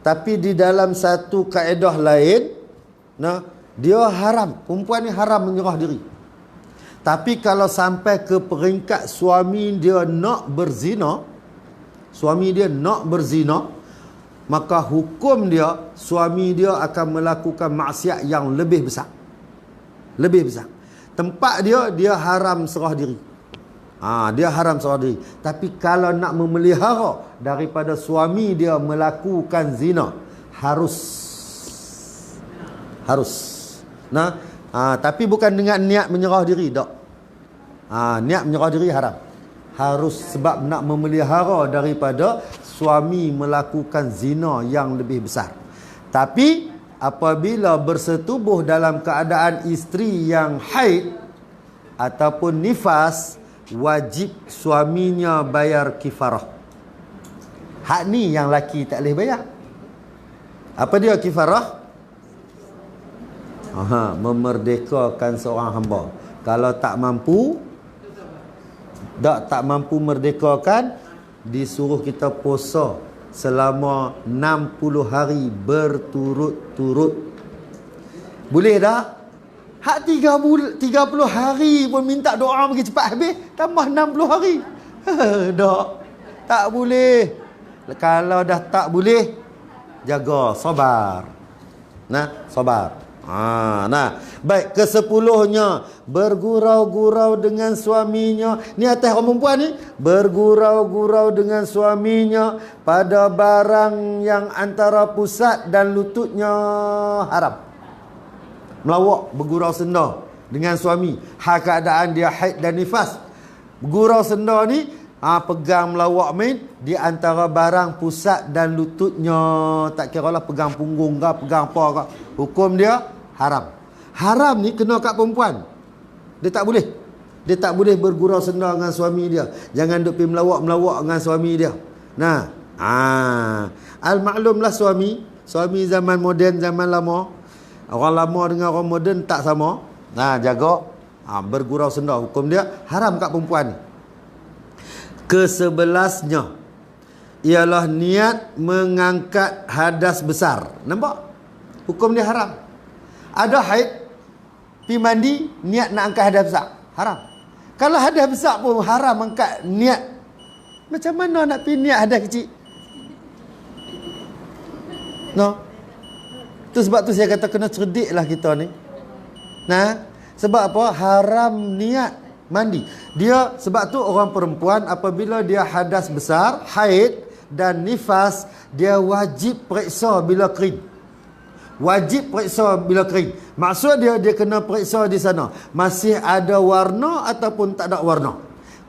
Tapi di dalam satu kaedah lain, dia haram, perempuan ni haram menyerah diri. Tapi kalau sampai ke peringkat suami dia nak berzina, maka hukum dia, suami dia akan melakukan maksiat yang lebih besar. Tempat dia haram serah diri. Dia haram serah diri. Tapi kalau nak memelihara daripada suami dia melakukan zina, harus. Tapi bukan dengan niat menyerah diri, tak. Niat menyerah diri haram. Harus sebab nak memelihara daripada suami melakukan zina yang lebih besar. Tapi apabila bersetubuh dalam keadaan isteri yang haid ataupun nifas, wajib suaminya bayar kifarah. Hak ni yang laki tak boleh bayar. Apa dia kifarah? Memerdekakan seorang hamba. Kalau tak mampu merdekakan, disuruh kita puasa selama 60 hari berturut-turut. Boleh tak? Hak 30 hari pun minta doa bagi cepat habis, tambah 60 hari. Tak boleh. Kalau dah tak boleh, jaga, sabar. Sabar. Baik, ke-10-nya bergurau-gurau dengan suaminya. Ni atas orang perempuan ni, bergurau-gurau dengan suaminya pada barang yang antara pusat dan lututnya haram. Melawak, bergurau senda dengan suami, hal keadaan dia haid dan nifas. Bergurau senda ni pegang melawak main di antara barang pusat dan lututnya. Tak kira lah pegang punggung ke, pegang apa ke, hukum dia haram. Haram ni kena kat perempuan. Dia tak boleh bergurau senda dengan suami dia. Jangan duk pergi melawak dengan suami dia. Al-maklumlah suami zaman moden, zaman lama. Orang lama dengan orang moden tak sama. Jaga. Bergurau senda, hukum dia haram kat perempuan ni. Ke-11-nya ialah niat mengangkat hadas besar. Nampak? Hukum dia haram. Ada haid, pergi mandi, niat nak angkat hadas besar, haram. Kalau hadas besar pun haram angkat niat, macam mana nak pergi niat hadas kecil? Tu sebab tu saya kata kena cerdik lah kita ni. Sebab apa? Haram niat mandi. Dia, sebab tu orang perempuan apabila dia hadas besar, haid dan nifas, dia wajib periksa bila kering. Maksud dia kena periksa di sana, masih ada warna ataupun tak ada warna.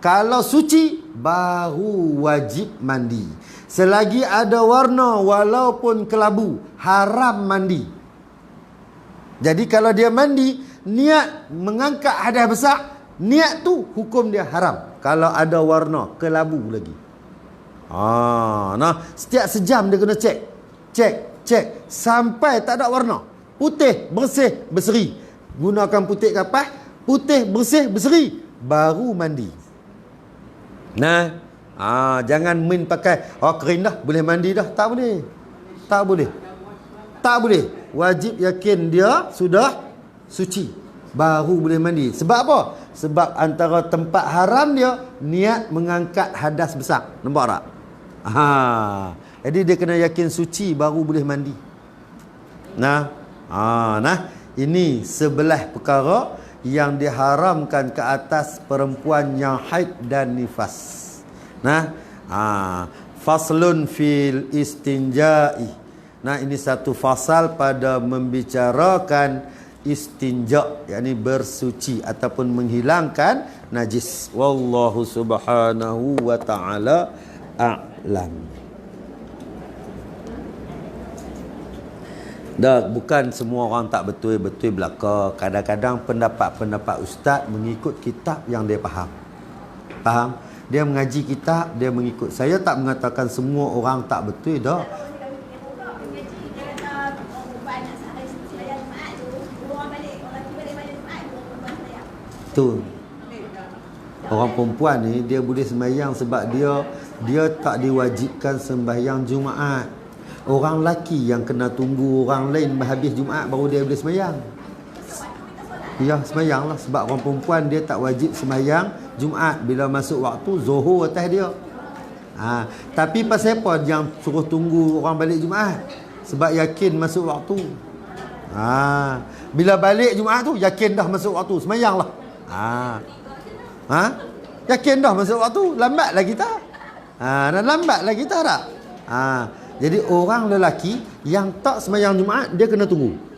Kalau suci, baru wajib mandi. Selagi ada warna walaupun kelabu, haram mandi. Jadi kalau dia mandi niat mengangkat hadas besar, niat tu hukum dia haram. Kalau ada warna kelabu lagi. Setiap sejam dia kena cek sampai tak ada warna, putih, bersih, berseri. Gunakan putih kapas, putih, bersih, berseri, baru mandi. Jangan main pakai kering dah, boleh mandi dah. Tak boleh. Wajib yakin dia sudah suci, baru boleh mandi. Sebab apa? Sebab antara tempat haram dia niat mengangkat hadas besar. Nampak tak? Jadi dia kena yakin suci baru boleh mandi. Ini 11 perkara yang diharamkan ke atas perempuan yang haid dan nifas. Faslun fil istinja'i. Nah, ini satu fasal pada membicarakan istinja, yakni bersuci ataupun menghilangkan najis. Wallahu subhanahu wa ta'ala a'lam. Dah, bukan semua orang tak betul-betul belaka. Kadang-kadang pendapat-pendapat ustaz mengikut kitab yang dia faham. Faham? Dia mengaji kitab, dia mengikut. Saya tak mengatakan semua orang tak betul dah. Tu. Orang perempuan ni dia boleh sembahyang sebab dia tak diwajibkan sembahyang Jumaat. Orang lelaki yang kena tunggu orang lain habis Jumaat baru dia boleh sembahyang. Ya, sembahyang lah. Sebab orang perempuan dia tak wajib sembahyang Jumaat. Bila masuk waktu, Zuhur atas dia. Tapi pasal apa yang suruh tunggu orang balik Jumaat? Sebab yakin masuk waktu. Bila balik Jumaat tu, yakin dah masuk waktu, sembahyang lah. Yakin dah masuk waktu, lambat lagi tak? Dah lambat lagi tak tak? Jadi orang lelaki yang tak sembahyang Jumaat, dia kena tunggu.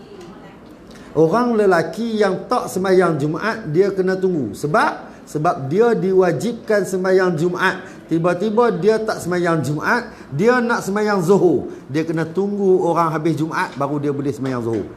Orang lelaki yang tak sembahyang Jumaat, dia kena tunggu. Sebab dia diwajibkan sembahyang Jumaat. Tiba-tiba dia tak sembahyang Jumaat, dia nak sembahyang Zuhur. Dia kena tunggu orang habis Jumaat baru dia boleh sembahyang Zuhur.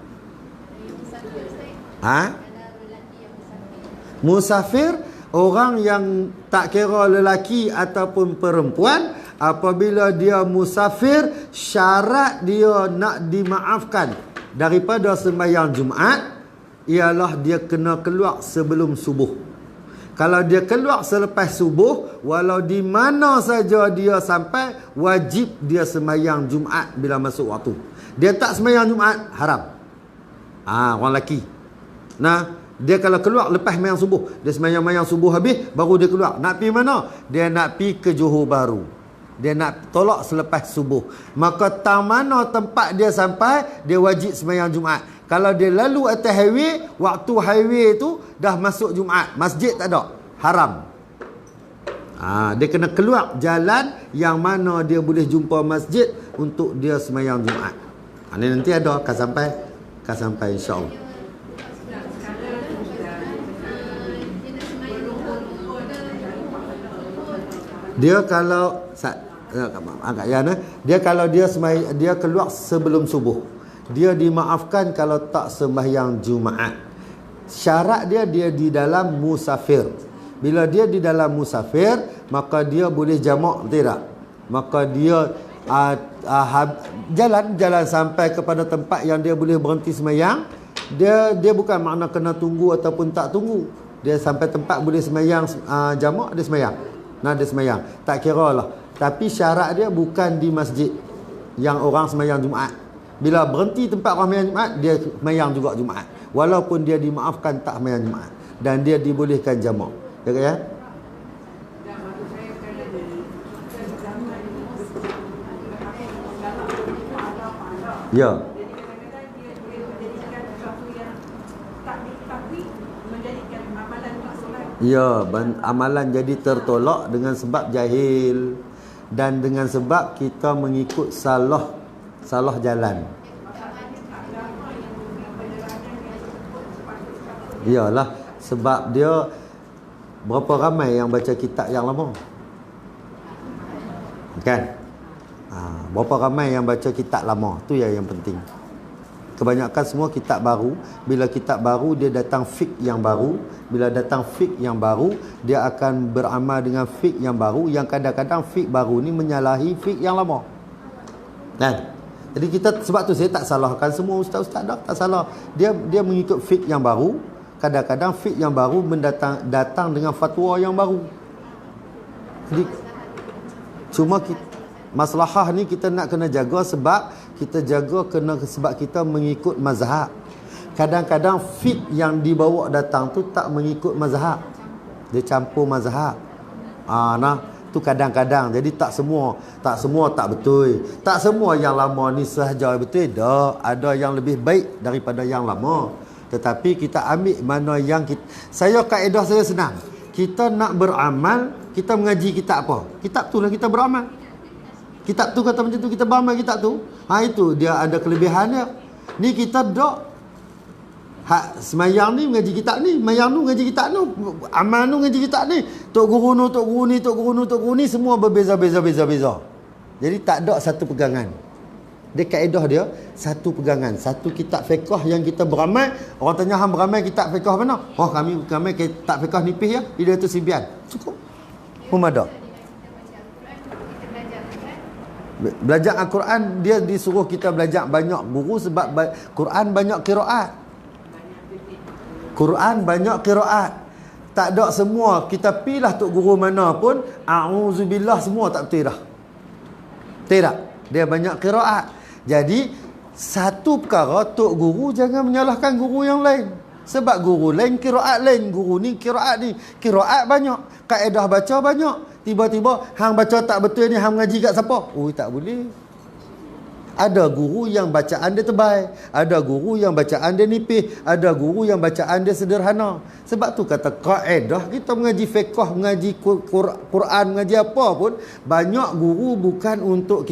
Musafir, orang yang tak kira lelaki ataupun perempuan, apabila dia musafir, syarat dia nak dimaafkan daripada sembahyang Jumaat ialah dia kena keluar sebelum subuh. Kalau dia keluar selepas subuh, walau di mana saja dia sampai, wajib dia sembahyang Jumaat bila masuk waktu. Dia tak sembahyang Jumaat, haram. Orang lelaki. Nah, dia kalau keluar lepas sembahyang subuh, dia sembahyang subuh habis baru dia keluar. Nak pergi mana? Dia nak pergi ke Johor Bahru. Dia nak tolak selepas subuh. Maka tang mana tempat dia sampai, dia wajib sembahyang Jumaat. Kalau dia lalu atas highway, waktu highway tu dah masuk Jumaat, masjid tak ada, haram. Dia kena keluar jalan yang mana dia boleh jumpa masjid untuk dia sembahyang Jumaat. Ini nanti ada akan sampai insya-Allah. Dia kalau dia keluar sebelum subuh, dia dimaafkan kalau tak sembahyang Jumaat. Syarat dia di dalam musafir. Bila dia di dalam musafir, maka dia boleh jamak, betul tak? Maka dia jalan sampai kepada tempat yang dia boleh berhenti sembahyang. Dia bukan makna kena tunggu ataupun tak tunggu. Dia sampai tempat boleh sembahyang jamak, dia sembahyang. Dia sembahyang, tak kira lah. Tapi syarat dia bukan di masjid yang orang sembahyang Jumaat. Bila berhenti tempat orang sembahyang Jumaat, dia sembahyang juga Jumaat, walaupun dia dimaafkan tak sembahyang Jumaat, dan dia dibolehkan jamak. Ya. Ya. Ya, amalan jadi tertolak dengan sebab jahil dan dengan sebab kita mengikut salah jalan. Iyalah, sebab dia berapa ramai yang baca kitab yang lama? Kan? Berapa ramai yang baca kitab lama? Tu yang penting. Kebanyakan semua kitab baru. Bila kitab baru, dia datang fiqh yang baru. Bila datang fiqh yang baru, dia akan beramal dengan fiqh yang baru, yang kadang-kadang fiqh baru ni menyalahi fiqh yang lama. Kan? Jadi kita, sebab tu saya tak salahkan semua ustaz-ustaz dah, tak salah. Dia mengikut fiqh yang baru. Kadang-kadang fiqh yang baru datang dengan fatwa yang baru. Jadi cuma maslahah ni kita nak kena jaga, sebab kita mengikut mazhab. Kadang-kadang fiqh yang dibawa datang tu tak mengikut mazhab, dia campur mazhab. Tu kadang-kadang. Jadi tak semua tak betul. Tak semua yang lama ni sahaja betul. Ada yang lebih baik daripada yang lama. Tetapi kita ambil mana yang kaedah saya senang. Kita nak beramal, kita mengaji kitab apa? Kitab tu lah kita beramal. Kitab tu kata macam tu, kita beramal kitab tu. Itu dia ada kelebihan dia. Ni kita dok hak semayang ni mengaji kitab ni, semayang tu mengaji kitab tu, amal tu mengaji kitab ni. Tok guru ni, tok guru ni, tok guru ni, tok guru ni semua berbeza-beza. Jadi tak ada satu pegangan. Dia kaedah dia satu pegangan, satu kitab fiqh yang kita beramal. Orang tanya hang beramal kitab fiqh mana? Oh, kami kitab fiqh nipis ya, dia tu simpian. Cukup. Ada. Belajar Al-Quran, dia disuruh kita belajar banyak guru sebab Quran banyak qiraat. Quran banyak qiraat. Tak ada semua kita pilih tok guru mana pun a'udzubillah semua tak betul dah. Tidak. Dia banyak qiraat. Jadi satu perkara tok guru jangan menyalahkan guru yang lain. Sebab guru lain qiraat lain, guru ni qiraat ni. Qiraat banyak, kaedah baca banyak. Tiba-tiba hang baca tak betul ni, hang mengaji kat siapa? Oh, tak boleh. Ada guru yang bacaan dia tebal, ada guru yang bacaan dia nipis, ada guru yang bacaan dia sederhana. Sebab tu kata kaedah kita mengaji fiqh, mengaji Quran, mengaji apa pun, banyak guru bukan untuk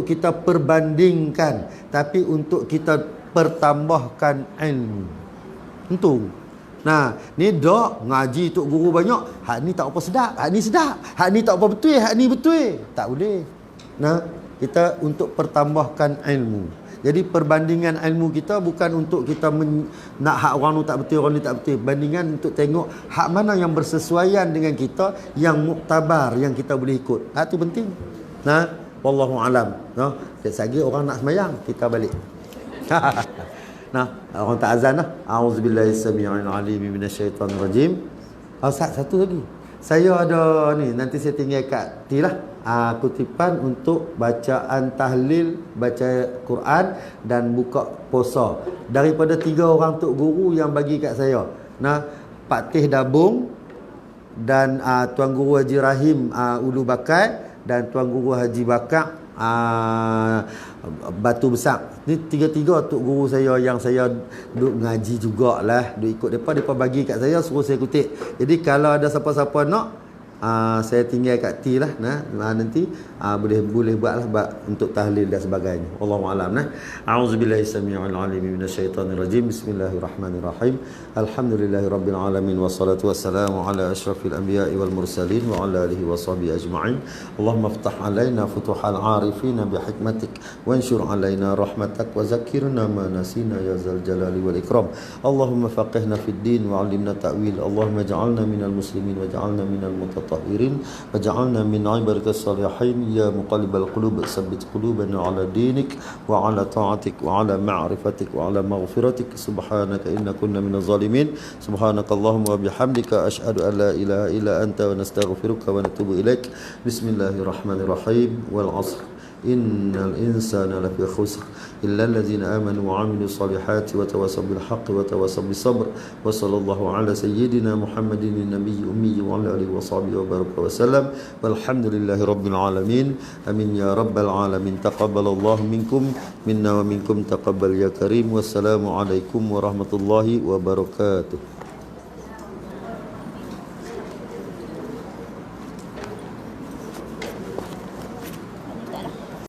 kita perbandingkan, tapi untuk kita pertambahkan ilmu. Untung. Nah, ni dok ngaji tok guru banyak, hak ni tak apa sedap, hak ni sedap, hak ni tak apa betul, hak ni betul. Tak boleh. Nah, kita untuk pertambahkan ilmu. Jadi perbandingan ilmu kita bukan untuk kita nak hak orang tu tak betul, orang ni tak betul. Bandingan untuk tengok hak mana yang bersesuaian dengan kita, yang muktabar, yang kita boleh ikut. Hak tu penting. Nah, wallahu alam. Nah, sekali orang nak semayang, kita balik. Nah, orang tak azan lah. A'udzubillahi samii'il 'aliim minasyaitonir rajim. Ustaz, satu lagi. Saya ada ni, nanti saya tinggal kat tilah kutipan untuk bacaan tahlil, baca Quran dan buka puasa. Daripada 3 orang tok guru yang bagi kat saya. Nah, Pak Teh Dabung dan Tuan Guru Haji Rahim Ulu Bakar dan Tuan Guru Haji Bakar Batu Besar. Ni 3 tok guru saya yang saya duk ngaji jugalah, duk ikut depa bagi kat saya, suruh saya kutip. Jadi kalau ada siapa-siapa nak, saya tinggal kat T lah. Nanti boleh buatlah untuk tahlil dan sebagainya. Wallahu a'lam. A'udzubillahi samii'il 'aliim minasyaitonir rajim. Bismillahirrahmanirrahim. Alhamdulillahirabbil alamin wassalatu wassalamu ala asyrafil anbiya'i wal mursalin wa ala alihi washabihi ajma'in. Allahumma iftah 'alaina futuhal 'arifin bihikmatik wanshur 'alaina rahmatak wa zakkirna ma nasina ya zal jalali wal ikram. Allahumma faqihna fid din wa 'allimna ta'wil. Allahumma ij'alna minal muslimin waj'alna minal mutatahirin waj'alna min 'ibadikas salihin ya muqallibal qulub tsabbit qulubana 'ala dinik wa 'ala ta'atik wa 'ala ma'rifatik wa 'ala maghfiratik. Subhanaka inna kunna minaz zalimin. Subhanakallahumma wa bihamdika asyhadu an la ilaha illa anta wa nastaghfiruka wa natubu ilaik. Bismillahirrahmanirrahim. Wal 'ashr innal insana lafi khusr illa allazina amanu wa 'amilus solihati wa tawassaw bil haqqi wa tawassaw bis sabr. Wa sallallahu ala sayyidina Muhammadin nabiyyi ummi wa ala alihi wa sahbihi wa baraka wa sallam. Walhamdulillahi rabbil alamin. Amin ya rabbal alamin. Taqabbalallahu minkum minna wa minkum taqabbal ya karim. Wassalamu alaikum warahmatullahi wabarakatuh.